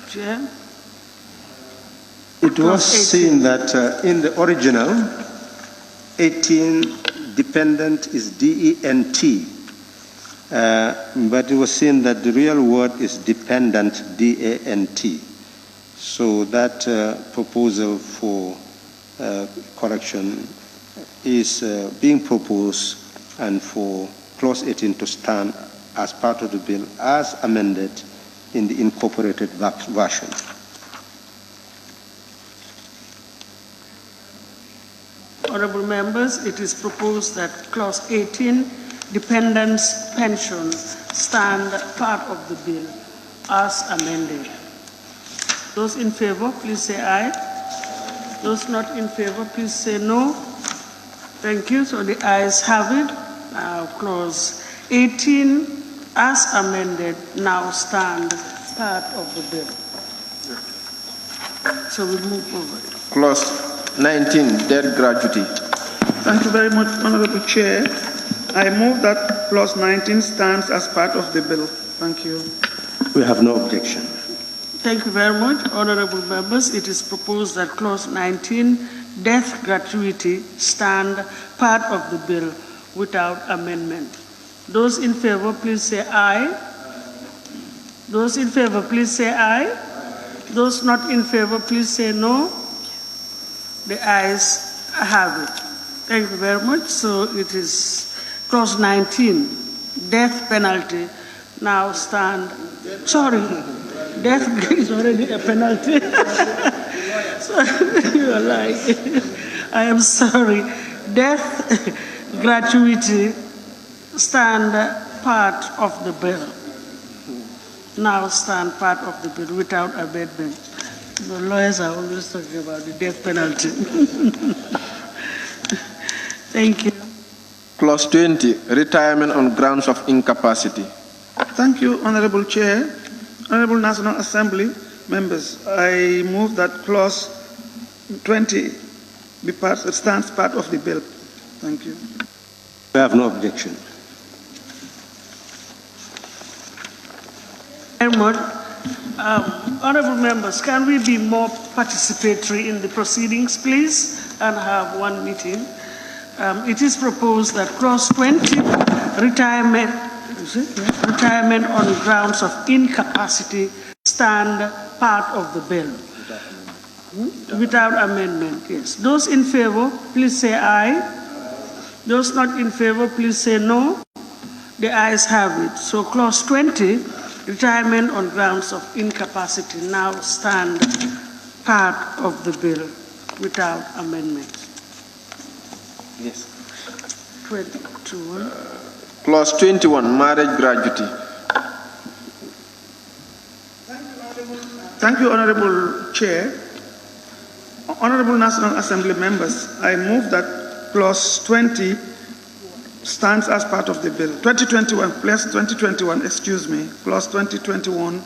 Chair. It was seen that in the original, 18 dependent is D-E-N-T, but it was seen that the real word is dependent, D-A-N-T. So that proposal for correction is being proposed, and for clause 18 to stand as part of the bill as amended in the incorporated version. Honorable members, it is proposed that clause 18, dependents' pension, stand part of the bill as amended. Those in favor, please say aye. Those not in favor, please say no. Thank you. So the ayes have it. Now clause 18 as amended now stand part of the bill. So we move forward. Clause 19, debt gratuity. Thank you very much, Honorable Chair. I move that clause 19 stands as part of the bill. Thank you. We have no objection. Thank you very much, honorable members. It is proposed that clause 19, death gratuity, stand part of the bill without amendment. Those in favor, please say aye. Those in favor, please say aye. Those not in favor, please say no. The ayes have it. Thank you very much. So it is clause 19, death penalty, now stand. Sorry, death is already a penalty. Sorry, you are lying. I am sorry. Death gratuity stand part of the bill. Now stand part of the bill without amendment. The lawyers are always talking about the death penalty. Thank you. Clause 20, retirement on grounds of incapacity. Thank you, Honorable Chair. Honorable National Assembly members, I move that clause 20 stands part of the bill. Thank you. We have no objection. Very much. Honorable members, can we be more participatory in the proceedings, please, and have one meeting? It is proposed that clause 20, retirement on grounds of incapacity, stand part of the bill. Without amendment, yes. Those in favor, please say aye. Those not in favor, please say no. The ayes have it. So clause 20, retirement on grounds of incapacity, now stand part of the bill without amendment. Yes. 21. Clause 21, marriage gratuity. Thank you, Honorable Chair. Honorable National Assembly members, I move that clause 20 stands as part of the bill. 2021, excuse me. Clause 2021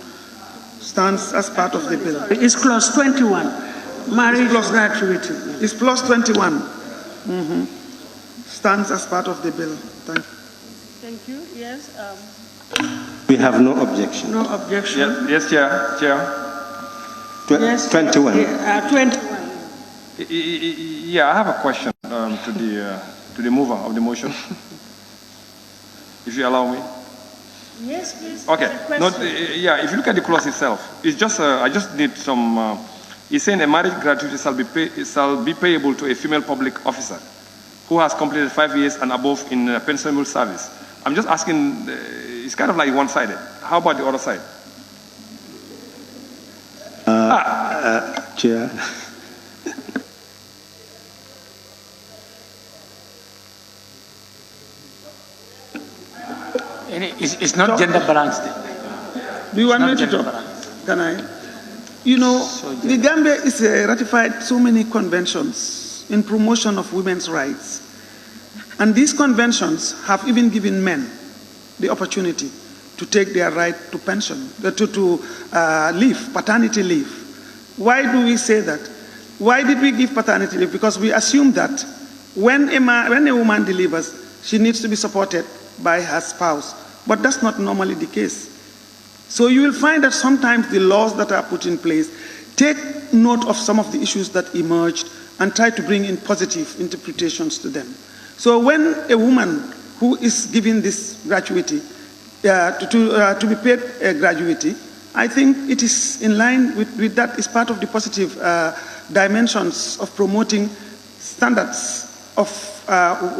stands as part of the bill. It's clause 21, marriage gratuity. It's clause 21. Stands as part of the bill. Thank you. Thank you. Yes. We have no objection. No objection. Yes, Chair. Yes. 21. 21. Yeah, I have a question to the mover of the motion, if you allow me. Yes, please. Okay. If you look at the clause itself, it's just I just need some. It's saying a marriage gratuity shall be payable to a female public officer who has completed 5 years and above in pensionable service. I'm just asking. It's kind of like one-sided. How about the other side? Chair. It's not gender balanced. Do you want me to talk? Can I? You know, the Gambia is ratified so many conventions in promotion of women's rights. And these conventions have even given men the opportunity to take their right to pension, to leave, paternity leave. Why do we say that? Why did we give paternity leave? Because we assume that when a woman delivers, she needs to be supported by her spouse. But that's not normally the case. So you will find that sometimes the laws that are put in place take note of some of the issues that emerged and try to bring in positive interpretations to them. So when a woman who is given this gratuity, to be paid a gratuity, I think it is in line with that, is part of the positive dimensions of promoting standards of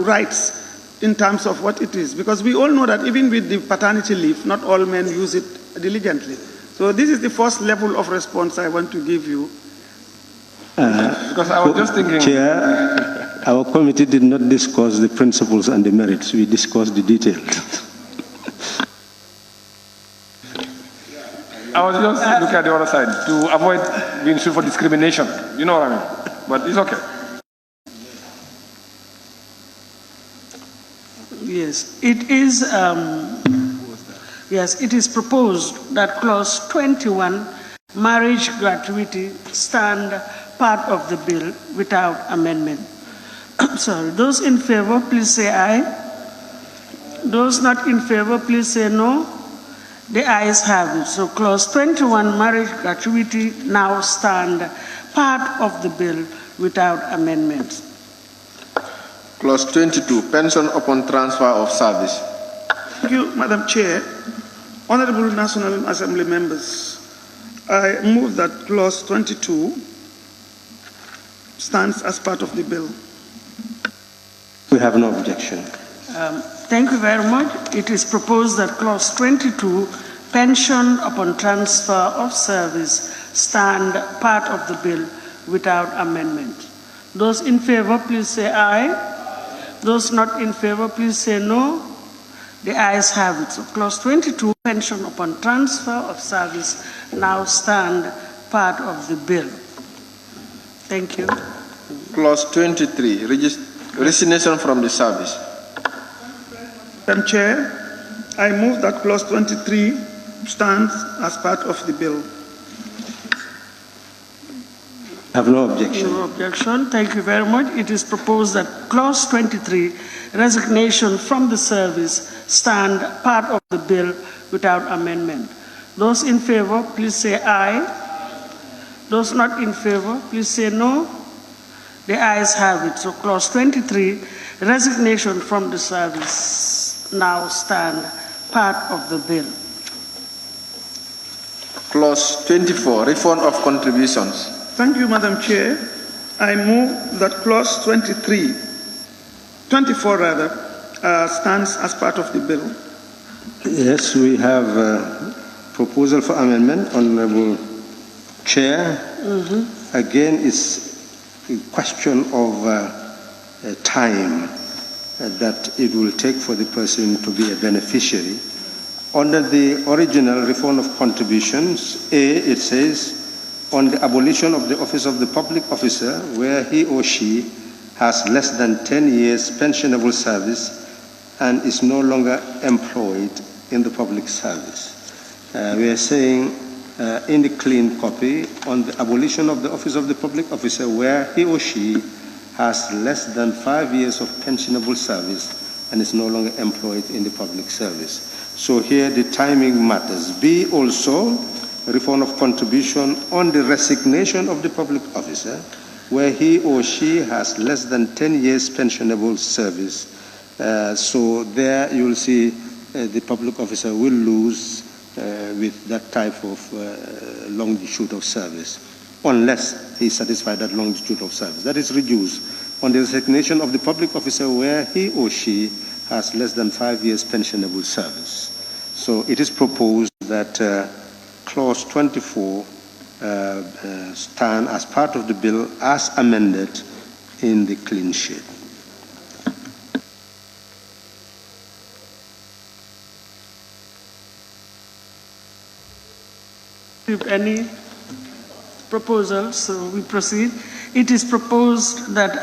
rights in terms of what it is. Because we all know that even with the paternity leave, not all men use it diligently. So this is the first level of response I want to give you. Because I was just thinking... Chair, our committee did not discuss the principles and the merits. We discussed the details. I was just looking at the other side to avoid being sued for discrimination. You know what I mean? But it's okay. Yes, it is. Yes, it is proposed that clause 21 marriage gratuity stand part of the bill without amendment. Sorry. Those in favor, please say aye. Those not in favor, please say no. The ayes have it. So clause 21, marriage gratuity, now stand part of the bill without amendment. Clause 22, pension upon transfer of service. Thank you, Madam Chair. Honorable National Assembly members, I move that clause 22 stands as part of the bill. We have no objection. Thank you very much. It is proposed that clause 22, pension upon transfer of service, stand part of the bill without amendment. Those in favor, please say aye. Those not in favor, please say no. The ayes have it. So clause 22, pension upon transfer of service, now stand part of the bill. Thank you. Clause 23, resignation from the service. Madam Chair, I move that clause 23 stands as part of the bill. Have no objection. No objection. Thank you very much. It is proposed that clause 23, resignation from the service, stand part of the bill without amendment. Those in favor, please say aye. Those not in favor, please say no. The ayes have it. So clause 23, resignation from the service, now stand part of the bill. Clause 24, refund of contributions. Thank you, Madam Chair. I move that clause 24 stands as part of the bill. Yes, we have a proposal for amendment, Honorable Chair. Again, it's a question of time that it will take for the person to be a beneficiary. Under the original reform of contributions, it says, on the abolition of the office of the public officer, where he or she has less than 10 years pensionable service and is no longer employed in the public service. We are saying in the clean copy, on the abolition of the office of the public officer, where he or she has less than 5 years of pensionable service and is no longer employed in the public service. So here the timing matters. B also, reform of contribution on the resignation of the public officer, where he or she has less than 10 years pensionable service. So there you will see the public officer will lose with that type of longitude of service, unless he satisfies that longitude of service. That is reduced on the resignation of the public officer, where he or she has less than 5 years pensionable service. So it is proposed that Clause 24 stand as part of the bill as amended in the clean sheet. Any proposals? So we proceed. It is proposed that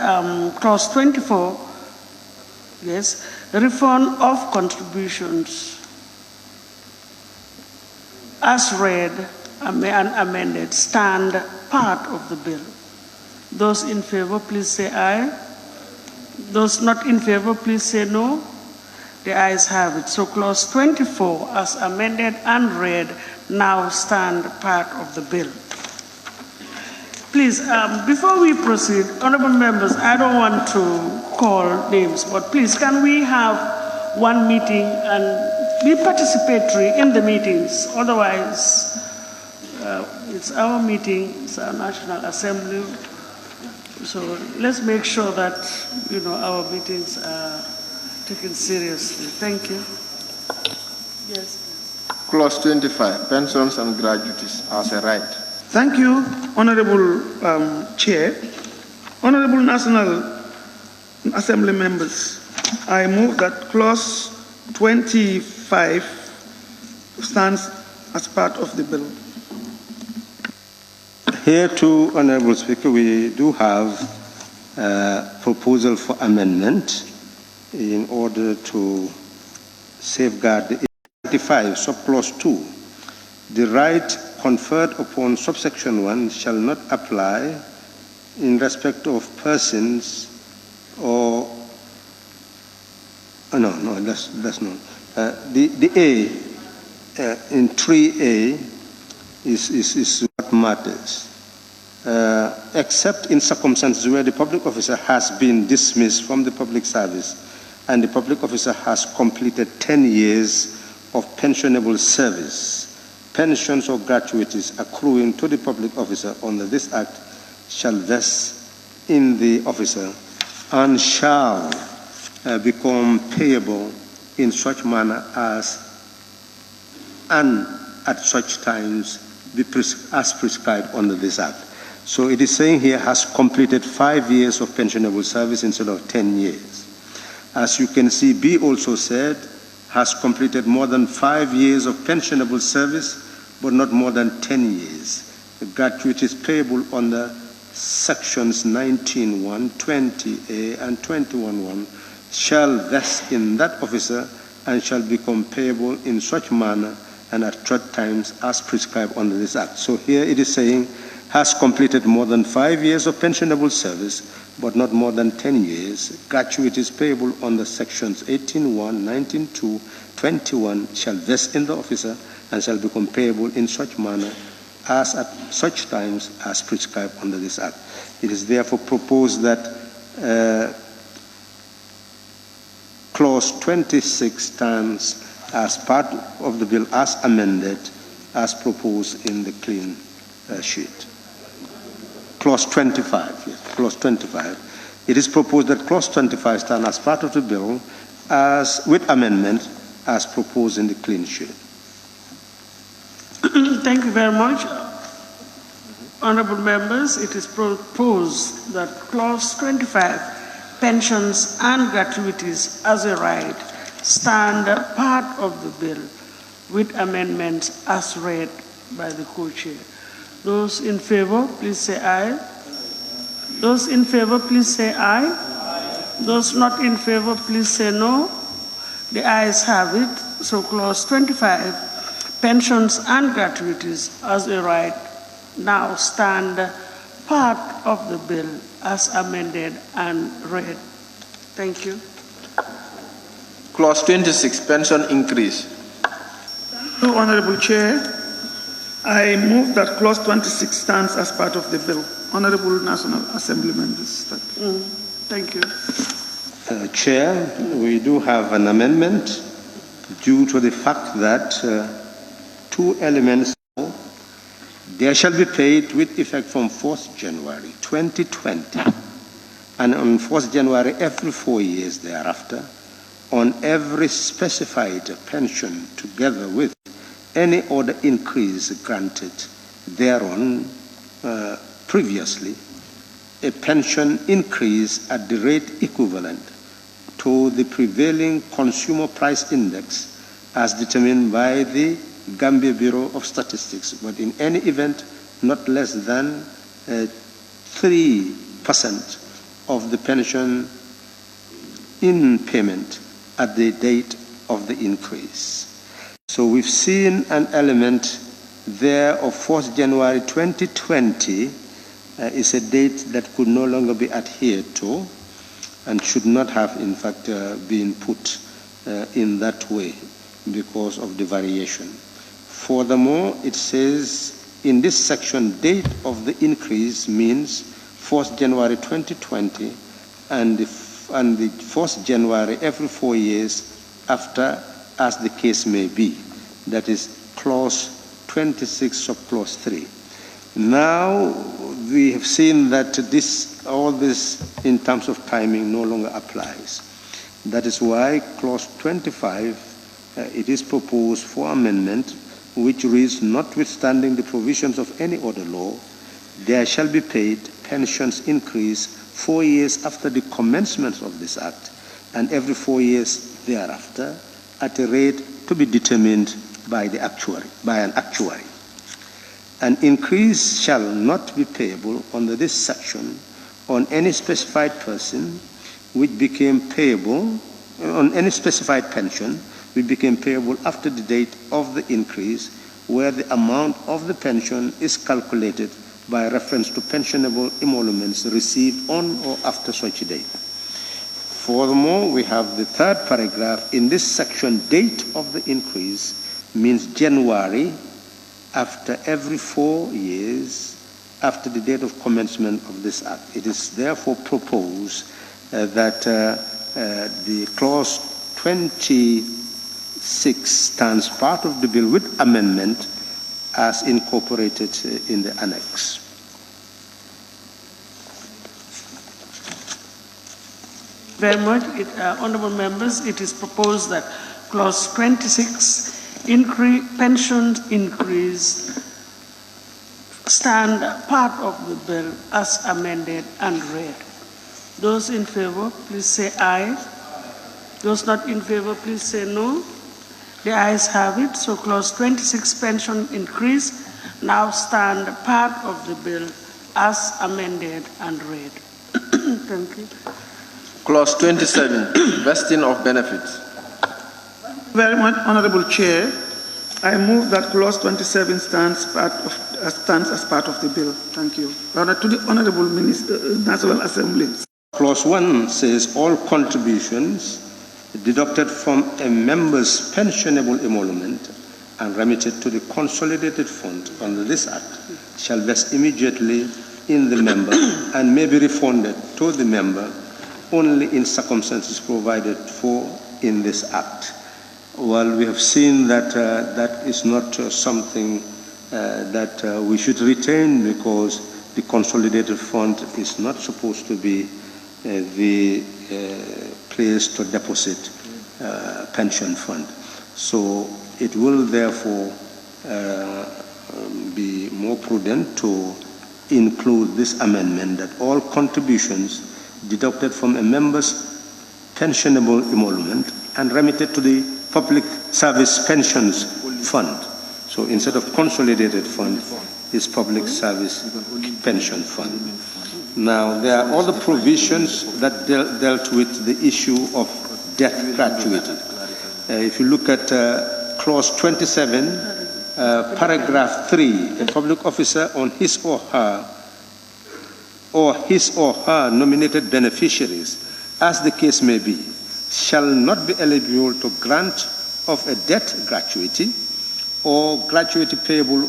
clause 24, yes, refund of contributions as read and amended stand part of the bill. Those in favor, please say aye. Those not in favor, please say no. The ayes have it. So clause 24 as amended and read now stand part of the bill. Please, before we proceed, honorable members, I don't want to call names, but please, can we have one meeting and be participatory in the meetings? Otherwise, it's our meeting, it's our National Assembly. So let's make sure that, our meetings are taken seriously. Thank you. Yes. Clause 25, pensions and gratuities as a right. Thank you, Honorable Chair. Honorable National Assembly members, I move that clause 25 stands as part of the bill. Here too, Honorable Speaker, we do have a proposal for amendment in order to safeguard the 25, subclause 2, the right conferred upon subsection 1 shall not apply in respect of persons or that's not. The A in 3A is what matters. Except in circumstances where the public officer has been dismissed from the public service and the public officer has completed 10 years of pensionable service, pensions or gratuities accruing to the public officer under this Act shall vest in the officer and shall become payable in such manner as and at such times as prescribed under this Act. So it is saying here has completed 5 years of pensionable service instead of 10 years. As you can see, B also said has completed more than 5 years of pensionable service, but not more than 10 years. The gratuity is payable under sections 19.1, 20A, and 21.1 shall vest in that officer and shall become payable in such manner and at such times as prescribed under this Act. So here it is saying has completed more than 5 years of pensionable service, but not more than 10 years. Gratuity is payable under sections 18.1, 19.2, 21 shall vest in the officer and shall become payable in such manner as at such times as prescribed under this Act. It is therefore proposed that Clause 26 stands as part of the bill as amended, as proposed in the clean sheet. Clause 25, yes, Clause 25. It is proposed that Clause 25 stand as part of the bill as with amendment as proposed in the clean sheet. Thank you very much. Honorable members, it is proposed that Clause 25, pensions and gratuities as a right, stand part of the bill with amendments as read by the co-chair. Those in favor, please say aye. Those in favor, please say aye. Those not in favor, please say no. The ayes have it. So Clause 25, pensions and gratuities as a right, now stand part of the bill as amended and read. Thank you. Clause 26, pension increase. Thank you, Honorable Chair. I move that Clause 26 stands as part of the bill. Honorable National Assembly members. Thank you. Chair, we do have an amendment due to the fact that two elements. There shall be paid with effect from 4th January 2020 and on 4th January every 4 years thereafter on every specified pension together with any other increase granted thereon previously, a pension increase at the rate equivalent to the prevailing consumer price index as determined by the Gambia Bureau of Statistics, but in any event not less than 3% of the pension in payment at the date of the increase. So we've seen an element there of 4th January 2020 is a date that could no longer be adhered to and should not have in fact been put in that way because of the variation. Furthermore, it says in this section, date of the increase means 4th January 2020 and the 4th January every 4 years after, as the case may be. That is Clause 26 subclause 3. Now we have seen that all this in terms of timing no longer applies. That is why Clause 25, it is proposed for amendment, which reads, notwithstanding the provisions of any other law, there shall be paid pensions increase 4 years after the commencement of this Act and every 4 years thereafter at a rate to be determined by an actuary. An increase shall not be payable under this section on any specified person which became payable, on any specified pension which became payable after the date of the increase where the amount of the pension is calculated by reference to pensionable emoluments received on or after such a date. Furthermore, we have the third paragraph. In this section, date of the increase means January after every 4 years after the date of commencement of this act. It is therefore proposed that the clause 26 stands part of the bill with amendment as incorporated in the annex. Very much, honourable members, it is proposed that clause 26, pension increase, stand part of the bill as amended and read. Those in favour, please say aye. Those not in favour, please say no. The ayes have it. So clause 26, pension increase, now stand part of the bill as amended and read. Thank you. Clause 27, vesting of benefits. Very much, Honourable Chair. I move that clause 27 stands as part of the bill. Thank you. To the Honourable National Assembly. Clause 1 says all contributions deducted from a member's pensionable emolument and remitted to the consolidated fund under this act shall vest immediately in the member and may be refunded to the member only in circumstances provided for in this act. Well, we have seen that that is not something that we should retain, because the consolidated fund is not supposed to be the place to deposit pension fund. So it will therefore be more prudent to include this amendment that all contributions deducted from a member's pensionable emolument and remitted to the public service pensions fund. So instead of consolidated fund, is public service pension fund. Now, there are other provisions that dealt with the issue of death gratuity. If you look at clause 27, paragraph 3, a public officer on his or her nominated beneficiaries, as the case may be, shall not be eligible to grant of a death gratuity or gratuity payable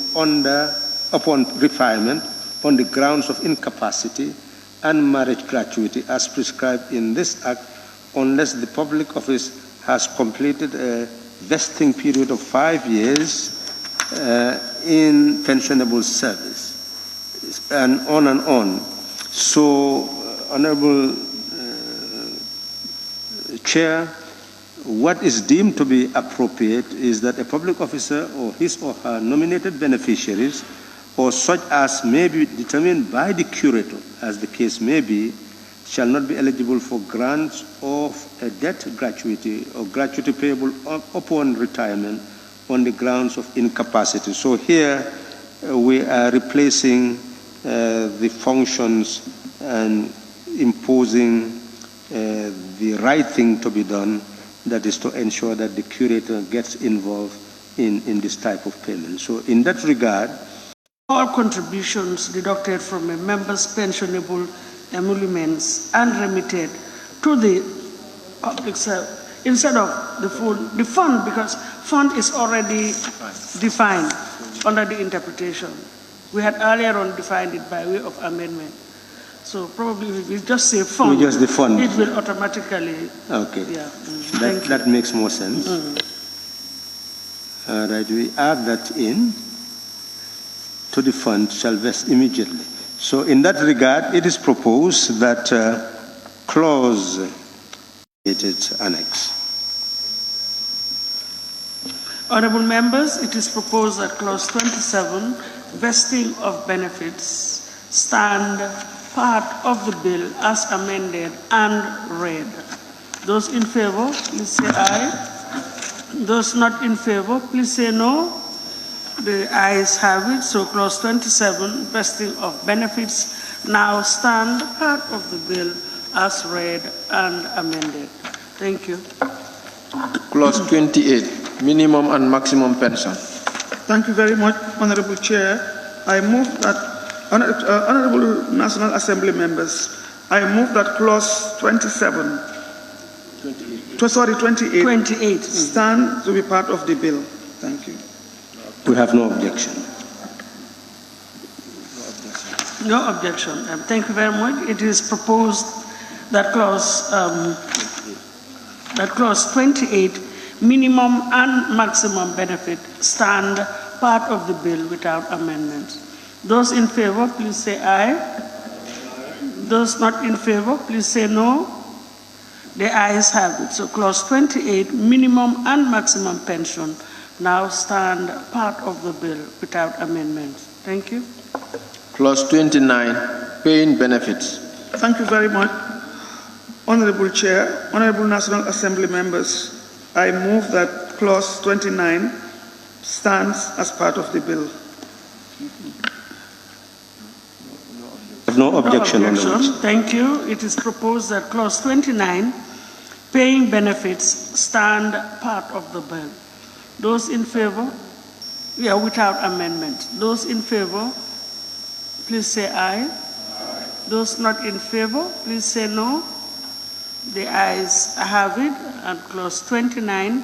upon retirement on the grounds of incapacity and marriage gratuity as prescribed in this act, unless the public office has completed a vesting period of 5 years in pensionable service, and on and on. So, Honourable Chair, what is deemed to be appropriate is that a public officer or his or her nominated beneficiaries, or such as may be determined by the curator, as the case may be, shall not be eligible for grants of a death gratuity or gratuity payable upon retirement on the grounds of incapacity. So here we are replacing the functions and imposing the right thing to be done, that is to ensure that the curator gets involved in this type of payment. So in that regard, all contributions deducted from a member's pensionable emoluments and remitted to the public service instead of the fund, because fund is already defined under the interpretation. We had earlier on defined it by way of amendment. So probably if we just say fund, we just the fund, it will automatically. Okay. Yeah. That makes more sense. All right, we add that in. To the fund shall vest immediately. So in that regard, it is proposed that clause it is annex. Honourable members, it is proposed that clause 27, vesting of benefits, stand part of the bill as amended and read. Those in favour, please say aye. Those not in favour, please say no. The ayes have it. So clause 27, vesting of benefits, now stand part of the bill as read and amended. Thank you. Clause 28, minimum and maximum pension. Thank you very much, Honorable Chair. I move that, Honorable National Assembly members, I move that clause 27, 28 stand to be part of the bill. Thank you. We have no objection. No objection. Thank you very much. It is proposed that clause 28, minimum and maximum benefit, stand part of the bill without amendments. Those in favor, please say aye. Those not in favor, please say no. The ayes have it. So clause 28, minimum and maximum pension, now stand part of the bill without amendments. Thank you. Clause 29, paying benefits. Thank you very much. Honorable Chair, Honorable National Assembly members, I move that clause 29 stands as part of the bill. No objection. Thank you. It is proposed that clause 29, paying benefits, stand part of the bill. Those in favor? Without amendment. Those in favor, please say aye. Those not in favor, please say no. The ayes have it, and clause 29,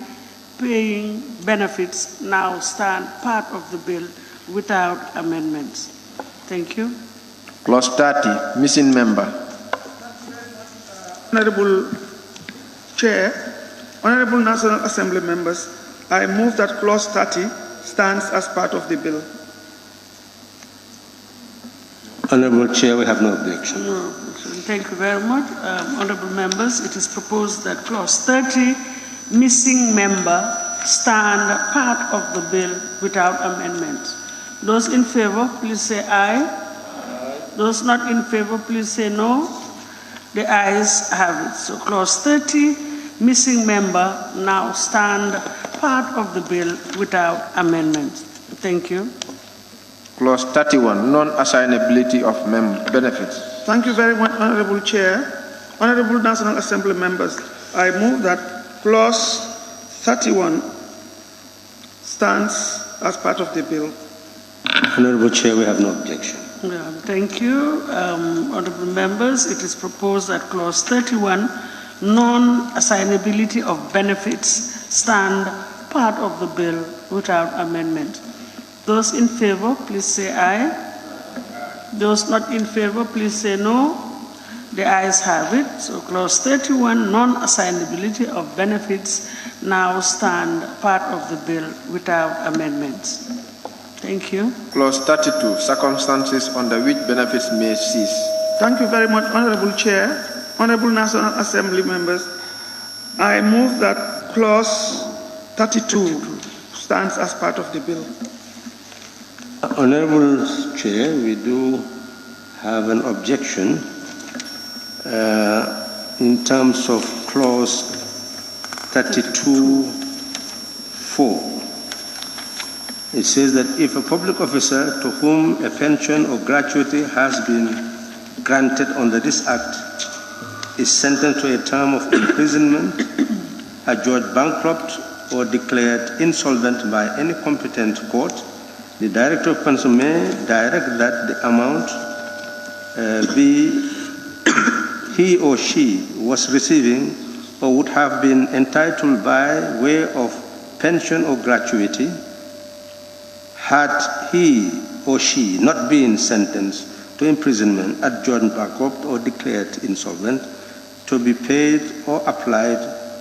paying benefits, now stand part of the bill without amendments. Thank you. Clause 30, missing member. Honorable Chair, Honorable National Assembly members, I move that clause 30 stands as part of the bill. Honorable Chair, we have no objection. No. Thank you very much. Honorable members, it is proposed that clause 30, missing member, stand part of the bill without amendment. Those in favor, please say aye. Those not in favor, please say no. The ayes have it. So clause 30, missing member, now stand part of the bill without amendment. Thank you. Clause 31, non-assignability of benefits. Thank you very much, Honorable Chair. Honorable National Assembly members, I move that clause 31 stands as part of the bill. Honorable Chair, we have no objection. Thank you. Honorable members, it is proposed that clause 31, non-assignability of benefits, stand part of the bill without amendment. Those in favor, please say aye. Those not in favor, please say no. The ayes have it. So clause 31, non-assignability of benefits, now stand part of the bill without amendments. Thank you. Clause 32, circumstances under which benefits may cease. Thank you very much, Honorable Chair. Honorable National Assembly members, I move that clause 32 stands as part of the bill. Honorable Chair, we do have an objection in terms of clause 32(4). It says that if a public officer to whom a pension or gratuity has been granted under this Act is sentenced to a term of imprisonment, adjudged bankrupt, or declared insolvent by any competent court, the Director of Pension may direct that the amount he or she was receiving or would have been entitled by way of pension or gratuity, had he or she not been sentenced to imprisonment, adjourned bankrupt, or declared insolvent, to be paid or applied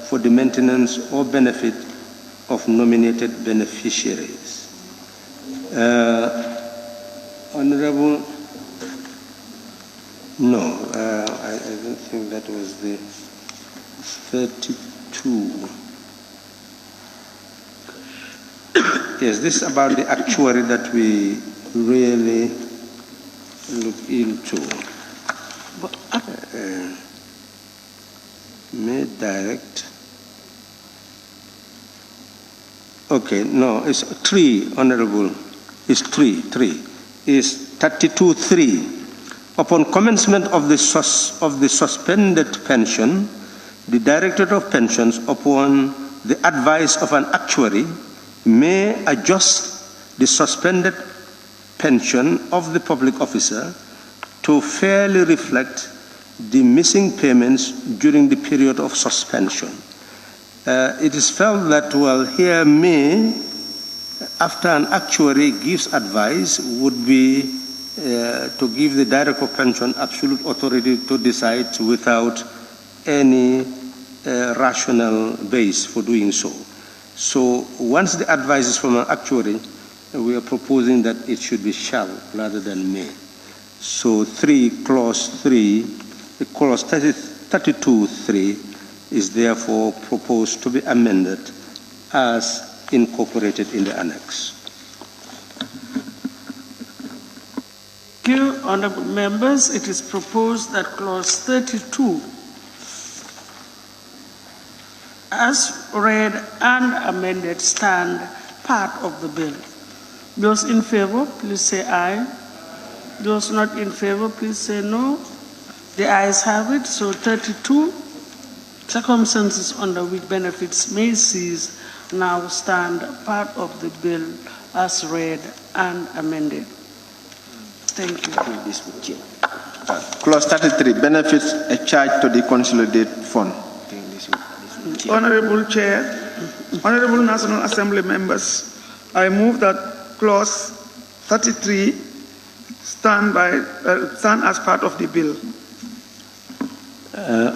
for the maintenance or benefit of nominated beneficiaries. Honorable, no, I don't think that was the 32. Yes, this is about the actuary that we really look into. May direct. Okay, no, it's 3, Honorable. It's 3. Is 32(3). Upon commencement of the suspended pension, the Directorate of Pensions, upon the advice of an actuary, may adjust the suspended pension of the public officer to fairly reflect the missing payments during the period of suspension. It is felt that, well, here may, after an actuary gives advice, would be to give the Director of Pension absolute authority to decide without any rational base for doing so. So once the advice is from an actuary, we are proposing that it should be shall rather than may. So clause 32.3 is therefore proposed to be amended as incorporated in the annex. Thank you, honorable members. It is proposed that clause 32, as read and amended, stand part of the bill. Those in favor, please say aye. Those not in favor, please say no. The ayes have it. So 32, circumstances under which benefits may cease, now stand part of the bill as read and amended. Thank you. Clause 33, benefits a charge to the consolidated fund. Honorable Chair, Honorable National Assembly members, I move that clause 33 stand as part of the bill.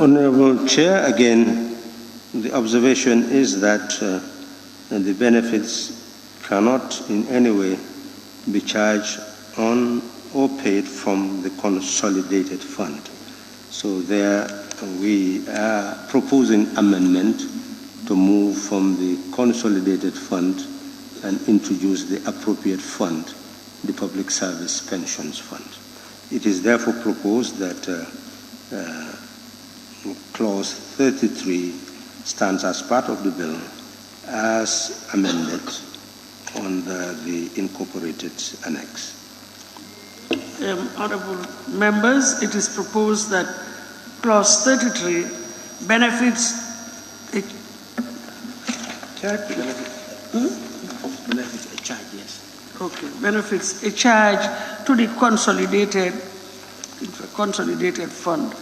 Honorable Chair, again, the observation is that the benefits cannot in any way be charged on or paid from the consolidated fund. So there we are proposing amendment to move from the consolidated fund and introduce the appropriate fund, the Public Service Pensions Fund. It is therefore proposed that clause 33 stands as part of the bill as amended under the incorporated annex. Honorable members, it is proposed that clause 33 benefits a charge. Benefits a charge, yes. Okay, benefits a charge to the consolidated fund.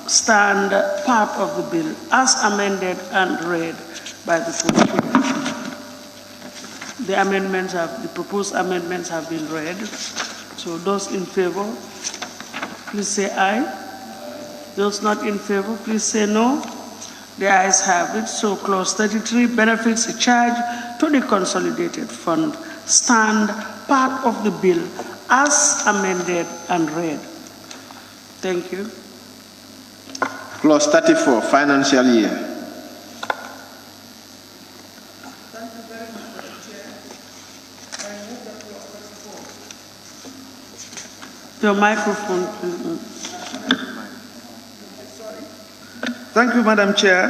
Stand part of the bill as amended and read by the full. The proposed amendments have been read. So those in favor, please say aye. Those not in favor, please say no. The ayes have it. So clause 33, benefits a charge to the consolidated fund, stand part of the bill as amended and read. Thank you. Clause 34, financial year. Thank you very much, Madam Chair. I move that clause 34. Your microphone, please. Thank you, Madam Chair.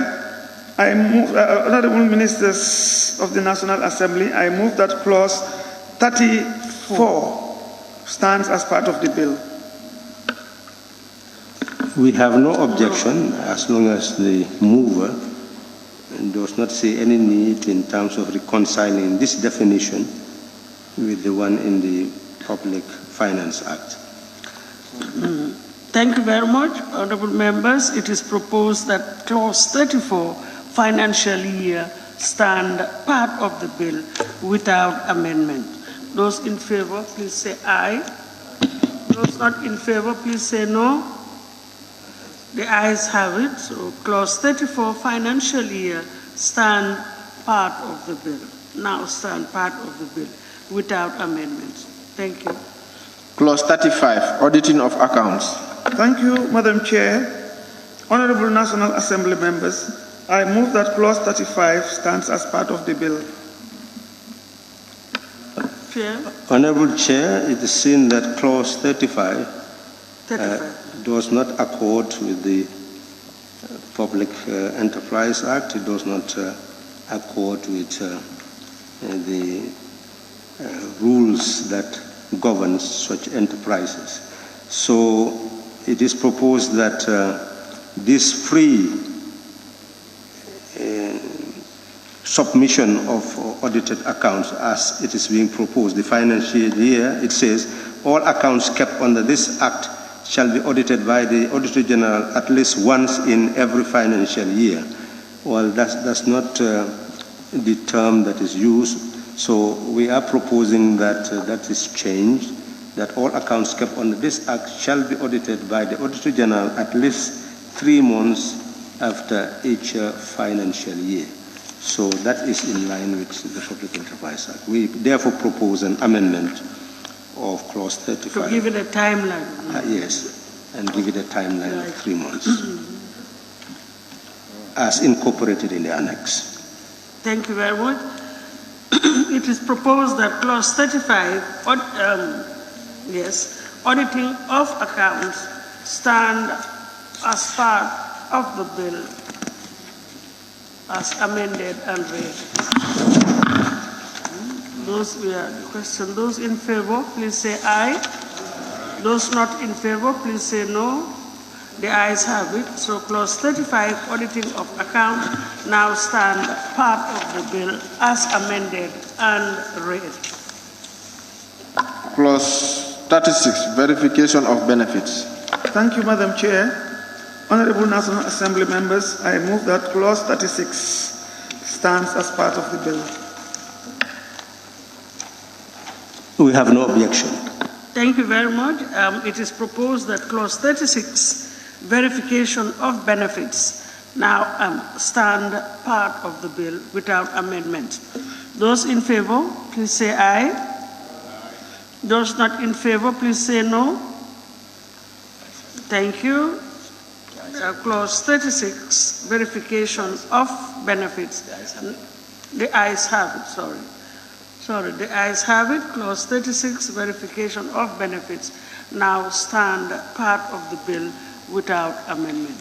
I move, Honorable Ministers of the National Assembly, I move that clause 34 stands as part of the bill. We have no objection as long as the mover does not see any need in terms of reconciling this definition with the one in the Public Finance Act. Thank you very much, honorable members. It is proposed that clause 34, financial year, stand part of the bill without amendment. Those in favor, please say aye. Those not in favor, please say no. The ayes have it. So clause 34, financial year, stand part of the bill. Now stand part of the bill without amendments. Thank you. Clause 35, auditing of accounts. Thank you, Madam Chair. Honorable National Assembly members, I move that clause 35 stands as part of the bill. Chair. Honorable Chair, it is seen that clause 35 does not accord with the Public Enterprise Act. It does not accord with the rules that govern such enterprises. So it is proposed that this free submission of audited accounts as it is being proposed. The financial year, it says, all accounts kept under this Act shall be audited by the Auditor General at least once in every financial year. Well, that's not the term that is used. So we are proposing that that is changed, that all accounts kept under this Act shall be audited by the Auditor General at least 3 months after each financial year. So that is in line with the Public Enterprise Act. We therefore propose an amendment of clause 35. To give it a timeline. Yes, and give it a timeline of 3 months, as incorporated in the annex. Thank you very much. It is proposed that clause 35, auditing of accounts stand as part of the bill as amended and read. Those were the question. Those in favor, please say aye. Those not in favor, please say no. The ayes have it. So clause 35, auditing of account, now stand part of the bill as amended and read. Clause 36, verification of benefits. Thank you, Madam Chair. Honorable National Assembly members, I move that clause 36 stands as part of the bill. We have no objection. Thank you very much. It is proposed that clause 36, verification of benefits, now stand part of the bill without amendment. Those in favor, please say aye. Those not in favor, please say no. Thank you. Clause 36, verification of benefits. The ayes have it, sorry, the ayes have it. Clause 36, verification of benefits, now stand part of the bill without amendment.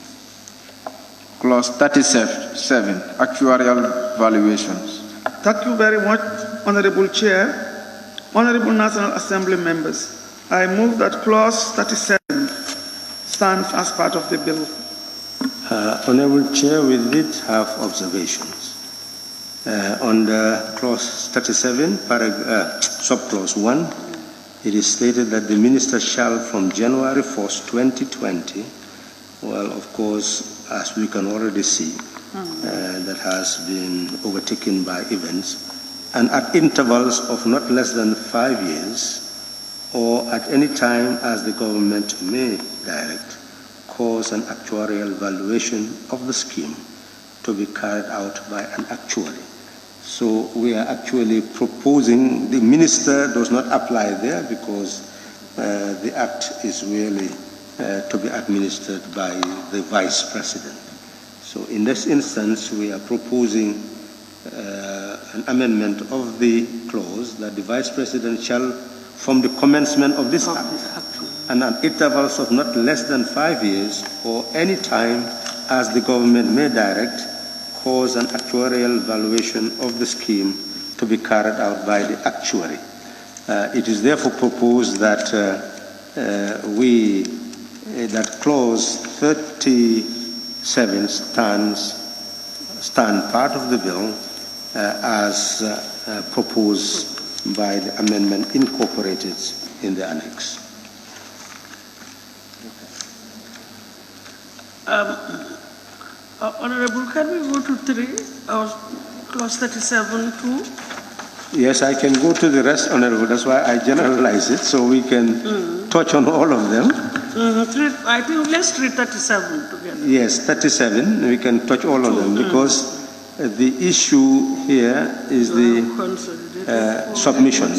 Clause 37, actuarial valuations. Thank you very much, Honorable Chair. Honorable National Assembly members, I move that clause 37 stands as part of the bill. Honorable Chair, we did have observations. Under clause 37, subclause 1, it is stated that the minister shall from January 1st, 2020, well, of course, as we can already see, that has been overtaken by events, and at intervals of not less than 5 years, or at any time as the government may direct, cause an actuarial valuation of the scheme to be carried out by an actuary. So we are actually proposing, the minister does not apply there because the act is really to be administered by the vice president. So in this instance, we are proposing an amendment of the clause that the vice president shall, from the commencement of this act, and at intervals of not less than 5 years or any time as the government may direct, cause an actuarial valuation of the scheme to be carried out by the actuary. It is therefore proposed that that clause 37 stand part of the bill as proposed by the amendment incorporated in the annex. Honorable, can we go to 3 or clause 37 too? Yes, I can go to the rest, Honorable. That's why I generalize it, so we can touch on all of them. I think let's read 37 together. Yes, 37, we can touch all of them because the issue here is the submission.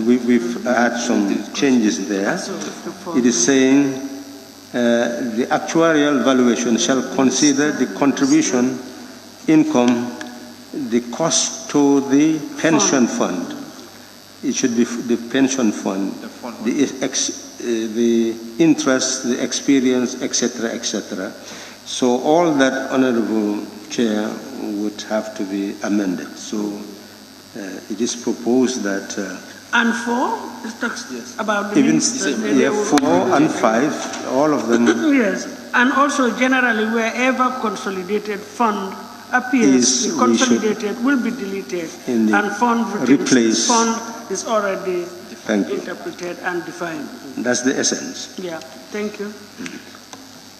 We've had some changes there. It is saying the actuarial valuation shall consider the contribution, income, the cost to the pension fund. It should be the pension fund, the interest, the experience, etc., etc. So all that, Honorable Chair, would have to be amended. So it is proposed that and 4, it talks about the even 4 and 5, all of them. Yes, and also generally wherever consolidated fund appears, is the consolidated will be deleted in the and fund replace. fund is already Thank you. interpreted and defined. That's the essence. Yeah, thank you.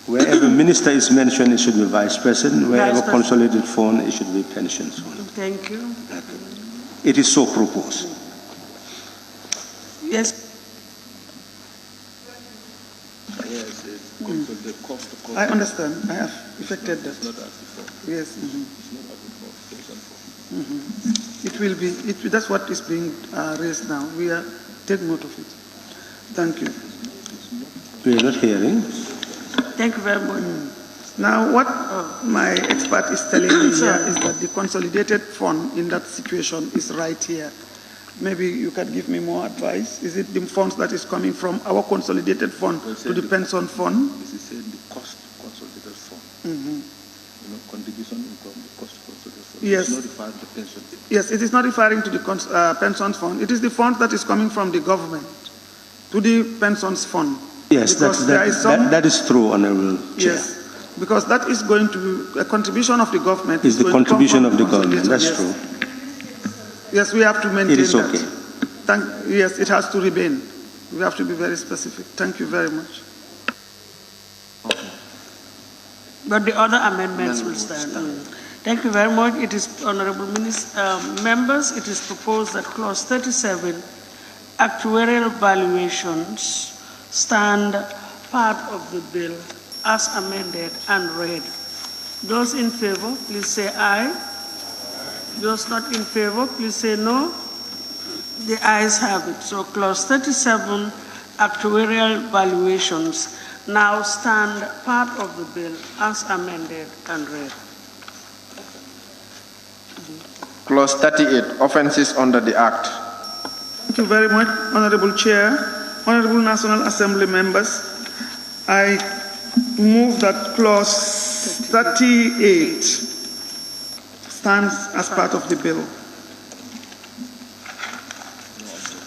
Wherever minister is mentioned, it should be vice president. Wherever Vice consolidated fund, it should be pensions fund. Thank you. It is so proposed. Yes. Yes, the cost. I understand. I have effected that. It's not as before. Yes. It's not as before. Pension fund. It will be. That's what is being raised now. We are take note of it. Thank you. We are not hearing. Thank you very much. Now, what my expert is telling me here is that the consolidated fund in that situation is right here. Maybe you can give me more advice. Is it the funds that is coming from our consolidated fund to the pension fund? This is saying the cost consolidated fund. You know, contribution income, the cost consolidated fund. Yes. It's not referring to pension. Yes, it is not referring to the pension fund. It is the fund that is coming from the government to the pensions fund. Yes, that is true, Honorable Chair. Yes, because that is going to, a contribution of the government. Is the contribution of the government, that's yes. true. Yes, we have to maintain It is that. okay. Yes, it has to remain. We have to be very specific. Thank you very much. But the other amendments will stand. Thank you very much. It is, honorable members, it is proposed that clause 37, actuarial valuations, stand part of the bill as amended and read. Those in favor, please say aye. Those not in favor, please say no. The ayes have it. So clause 37, actuarial valuations, now stand part of the bill as amended and read. Clause 38, offenses under the Act. Thank you very much, Honorable Chair. Honorable National Assembly members, I move that clause 38 stands as part of the bill.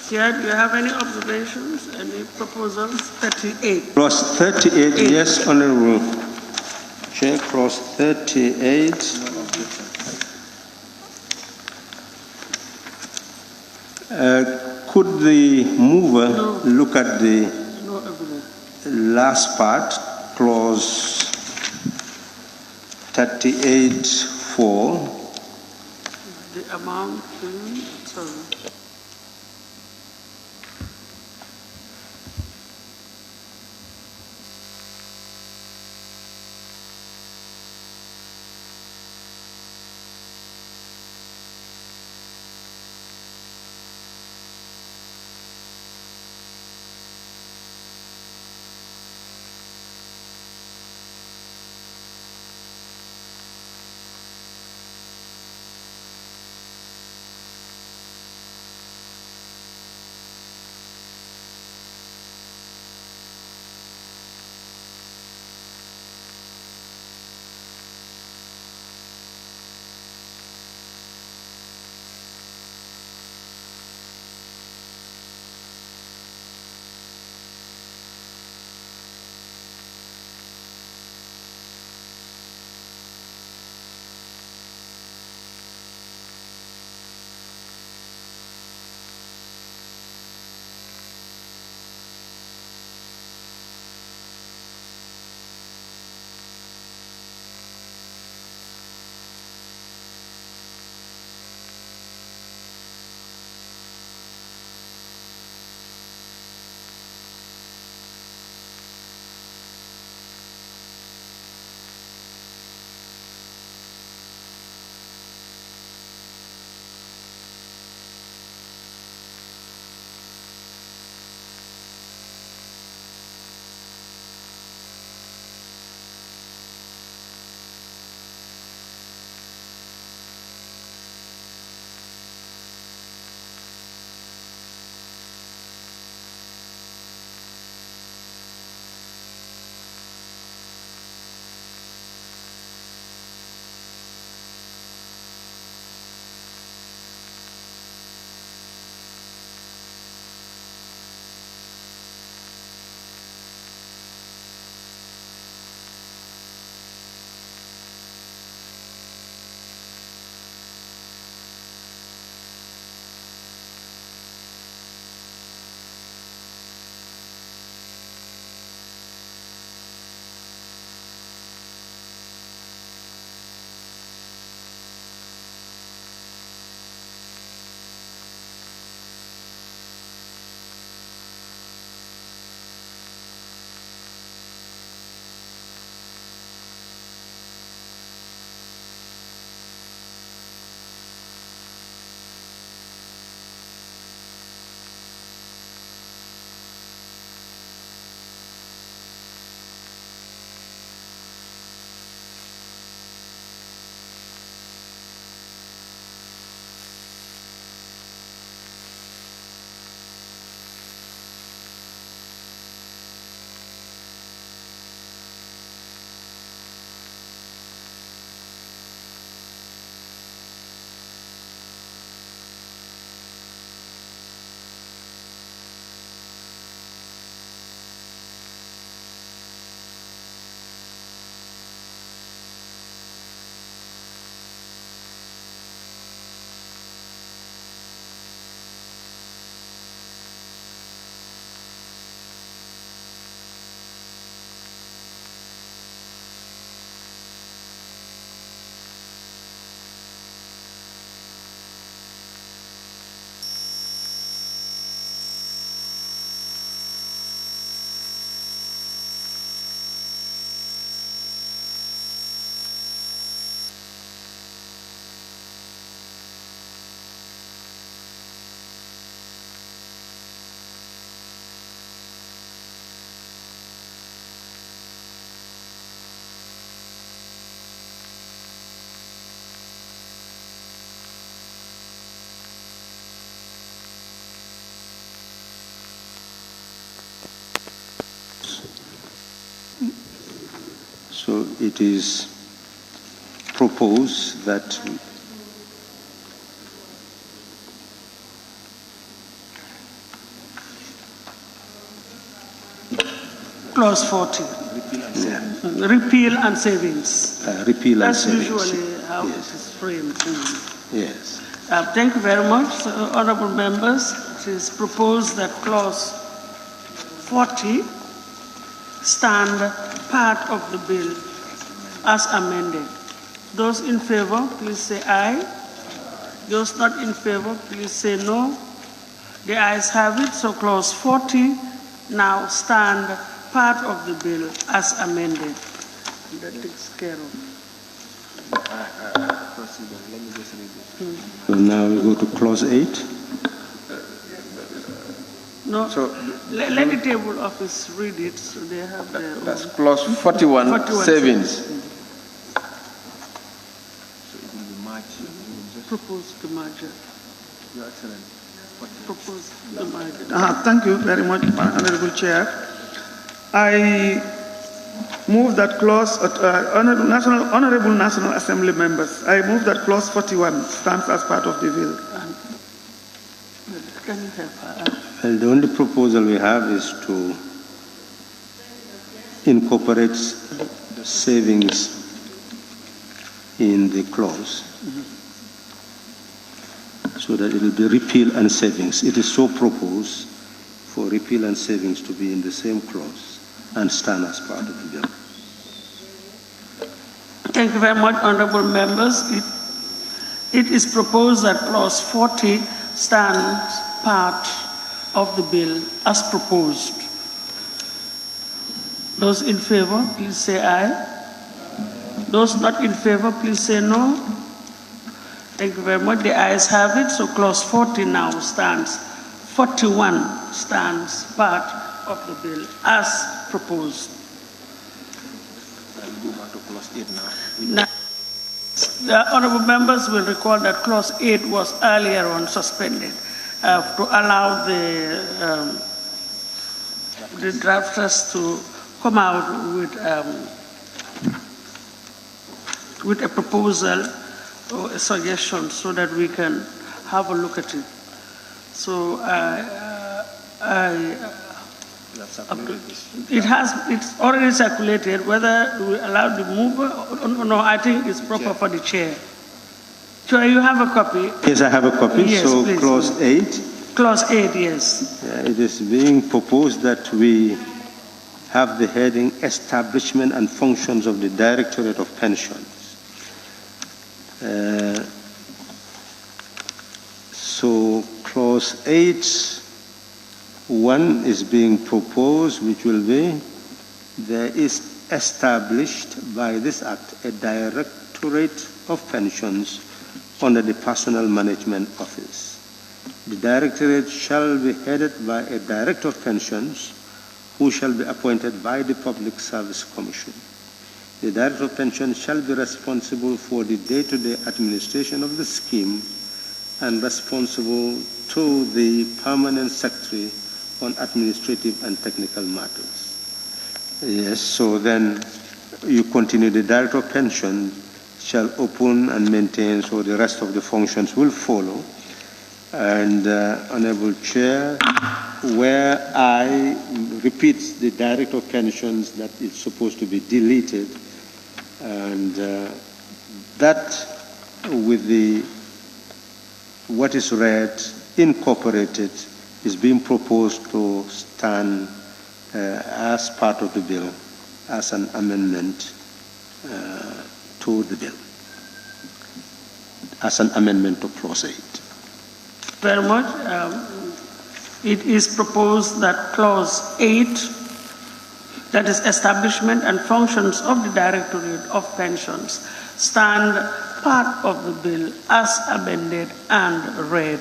Chair, do you have any observations, any proposals? 38. Clause 38, yes, Honorable Chair, clause 38. Could the mover look at the last part, clause 38(4)? The amount, sorry. it is proposed that Clause 40. Repeal and savings. Repeal and That's savings. That's usually how Yes. it is framed. Yes. Thank you very much. So, honorable members, it is proposed that clause 40 stand part of the bill as amended. Those in favor, please say aye. Those not in favor, please say no. The ayes have it, so clause 40 now stand part of the bill as amended. That takes care of. Let me just read it. So now we go to clause 8. No, so let the table office read it, so they have their That's own. clause 41, 41 savings. So it will be merged. Propose the merger. Your Excellency. Propose the merger. Thank you very much, Honorable Chair. I move that clause, Honorable National Assembly members, I move that clause 41 stands as part of the bill. Can you help her? Well, the only proposal we have is to incorporate savings in the clause so that it will be repeal and savings. It is so proposed for repeal and savings to be in the same clause and stand as part of the bill. Thank you very much, honorable members. It is proposed that clause 40 stands part of the bill as proposed. Those in favor, please say aye. Those not in favor, please say no. Thank you very much. The ayes have it, so clause 40 now stands. 41 stands part of the bill as proposed. I'll go back to clause 8 now. Now, the honorable members will recall that clause 8 was earlier on suspended to allow the drafters to come out with a proposal or a suggestion so that we can have a look at it. So it's already circulated. Whether we allow the mover, no, I think it's proper for the chair. Chair, you have a copy? Yes, I have a copy. Yes, so please. clause 8. Clause 8, yes. It is being proposed that we have the heading Establishment and Functions of the Directorate of Pensions. So clause 8.1 is being proposed, which will be, there is established by this act a Directorate of Pensions under the Personnel Management Office. The Directorate shall be headed by a Director of Pensions who shall be appointed by the Public Service Commission. The Director of Pensions shall be responsible for the day-to-day administration of the scheme and responsible to the Permanent Secretary on administrative and technical matters. Yes, so then you continue, the Director of Pension shall open and maintain, so the rest of the functions will follow. And Honorable Chair, where I repeat the Director of Pensions that it's supposed to be deleted, and that with the what is read incorporated is being proposed to stand as part of the bill, as an amendment to the bill, as an amendment to clause 8. Very much. It is proposed that clause 8, that is establishment and functions of the Directorate of Pensions, stand part of the bill as amended and read.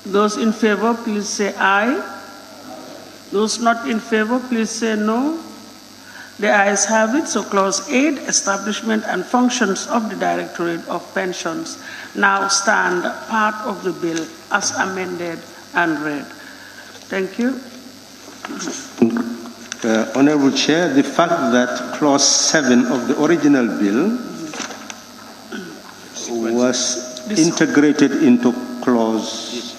Those in favor, please say aye. Those not in favor, please say no. The ayes have it, so clause 8, establishment and functions of the Directorate of Pensions, now stand part of the bill as amended and read. Thank you. Honorable Chair, the fact that clause 7 of the original bill was integrated into clause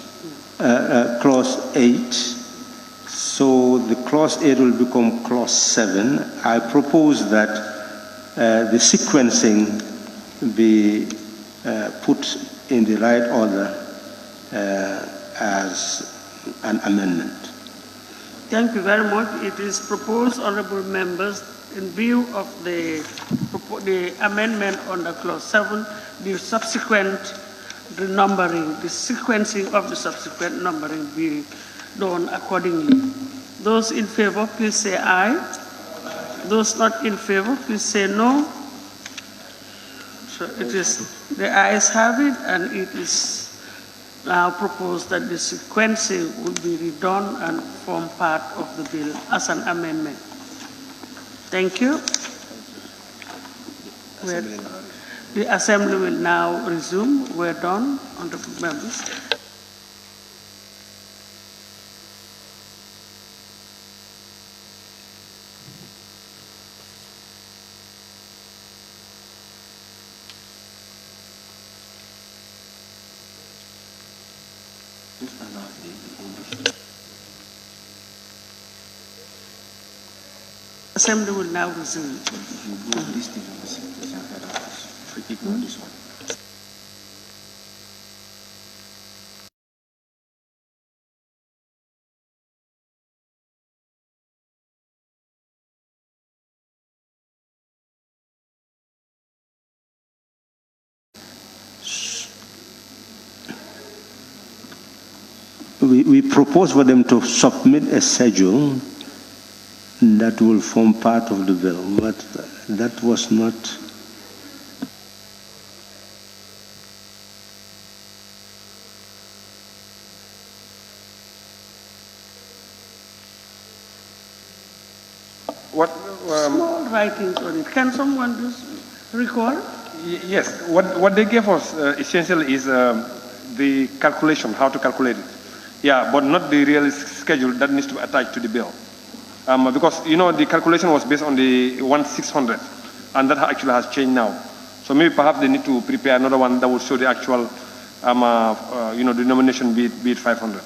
8, so the clause 8 will become clause 7. I propose that the sequencing be put in the right order as an amendment. Thank you very much. It is proposed, honorable members, in view of the amendment under clause 7, the subsequent renumbering, the sequencing of the subsequent numbering be done accordingly. Those in favor, please say aye. Those not in favor, please say no. So it is, the ayes have it, and it is now proposed that the sequencing would be redone and form part of the bill as an amendment. Thank you. The Assembly will now resume. We're done, honorable members. Assembly will now resume. We propose for them to submit a schedule that will form part of the bill, but that was not. What? Small writings on it. Can someone just recall? Yes. What they gave us essentially is the calculation, how to calculate it. Yeah, but not the real schedule that needs to be attached to the bill. Because, you know, the calculation was based on the 1,600, and that actually has changed now. So maybe perhaps they need to prepare another one that will show the actual, you know, denomination, be it 500.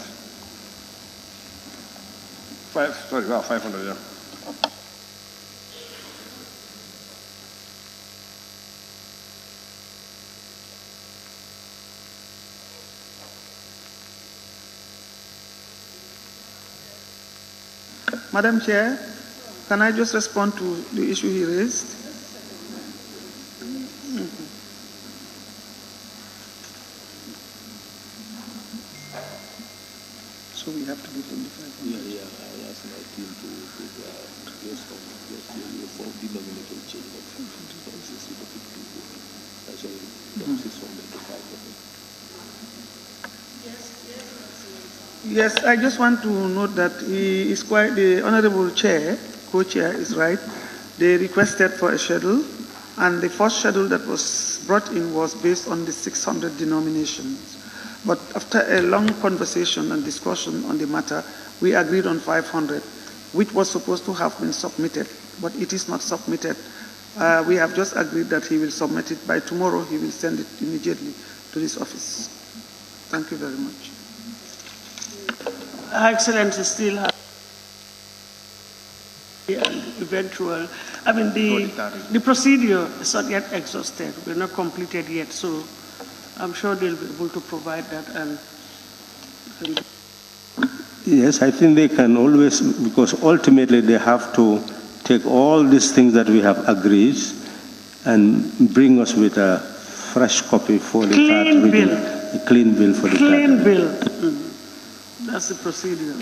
500, yeah. Madam Chair, can I just respond to the issue he raised? So we have to give them the 500. Yeah, I asked my team to yes, for denominator change of 500 instead of 50. Actually, from 600 to 500. Yes, I just want to note that he is quite, the Honorable Chair, co-chair is right. They requested for a schedule, and the first schedule that was brought in was based on the 600 denominations. But after a long conversation and discussion on the matter, we agreed on 500, which was supposed to have been submitted, but it is not submitted. We have just agreed that he will submit it by tomorrow. He will send it immediately to this office. Thank you very much. Her Excellency still has eventual. I mean, the procedure is not yet exhausted. We're not completed yet, so I'm sure they'll be able to provide that. And Yes, I think they can always, because ultimately they have to take all these things that we have agreed and bring us with a fresh copy for the clean third reading. bill. A clean bill for the clean third bill. That's the procedure.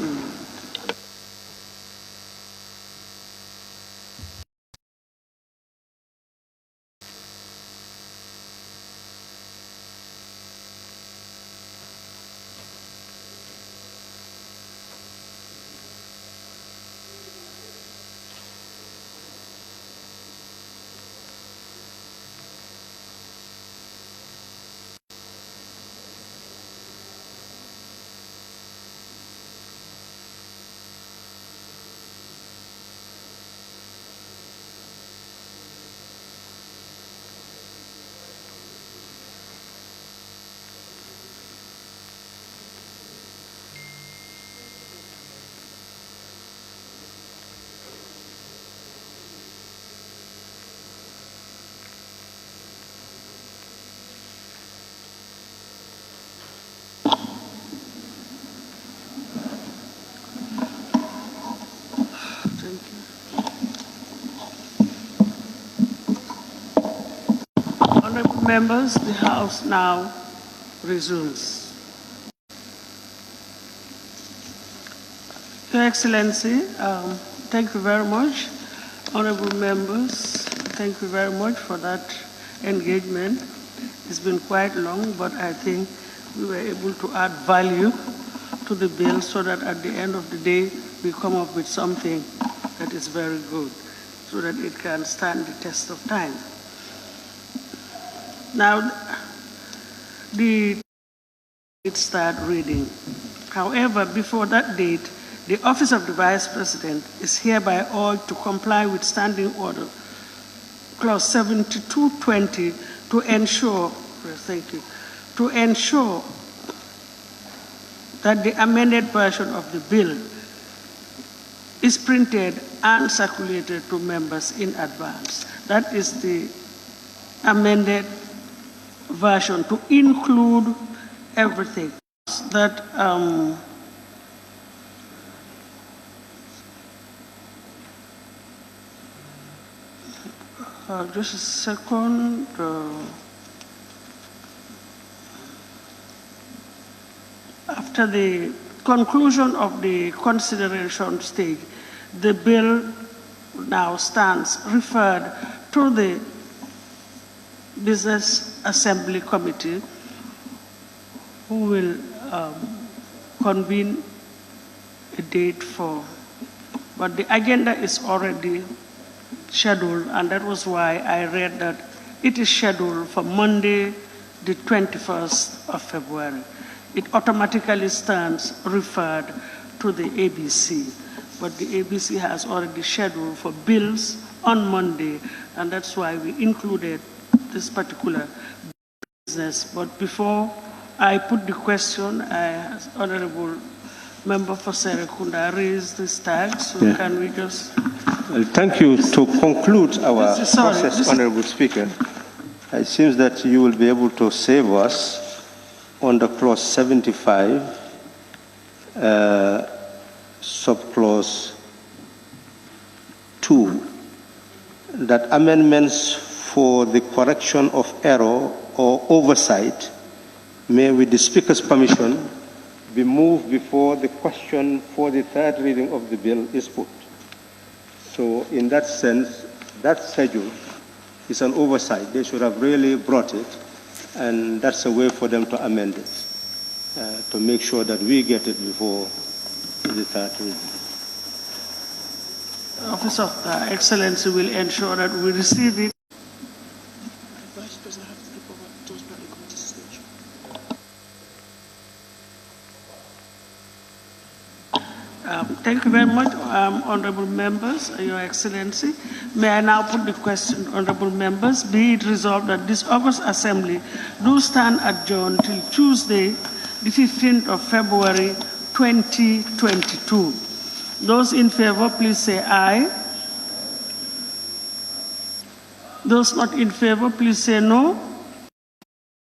members, the House now resumes. Your Excellency, thank you very much. Honorable members, thank you very much for that engagement. It's been quite long, but I think we were able to add value to the bill so that at the end of the day, we come up with something that is very good, so that it can stand the test of time. Now, it start reading. However, before that date, the Office of the Vice President is hereby urged to comply with Standing Order Clause 7220 to ensure, that the amended version of the bill is printed and circulated to members in advance. That is the amended version, to include everything that just a second. After the conclusion of the consideration stage, the bill now stands referred to the Business Assembly Committee, who will convene a date for, but the agenda is already scheduled, and that was why I read that it is scheduled for Monday, the 21st of February. It automatically stands referred to the ABC, but the ABC has already scheduled for bills on Monday, and that's why we included this particular business. But before I put the question, Honorable Member for Serekunda raised this tag, so can we just... Well, thank you. To conclude our process, Honorable Speaker, it seems that you will be able to save us under clause 75, subclause 2, that amendments for the correction of error or oversight may, with the Speaker's permission, be moved before the question for the third reading of the bill is put. So in that sense, that schedule is an oversight. They should have really brought it, and that's a way for them to amend it, to make sure that we get it before the third reading. The Office of Excellency will ensure that we receive it. Vice President has to take over those by the committee stage. Thank you very much, honorable members, Your Excellency. May I now put the question, honorable members, be it resolved that this August Assembly do stand adjourned till Tuesday, the 15th of February, 2022. Those in favor, please say aye. Those not in favor, please say no.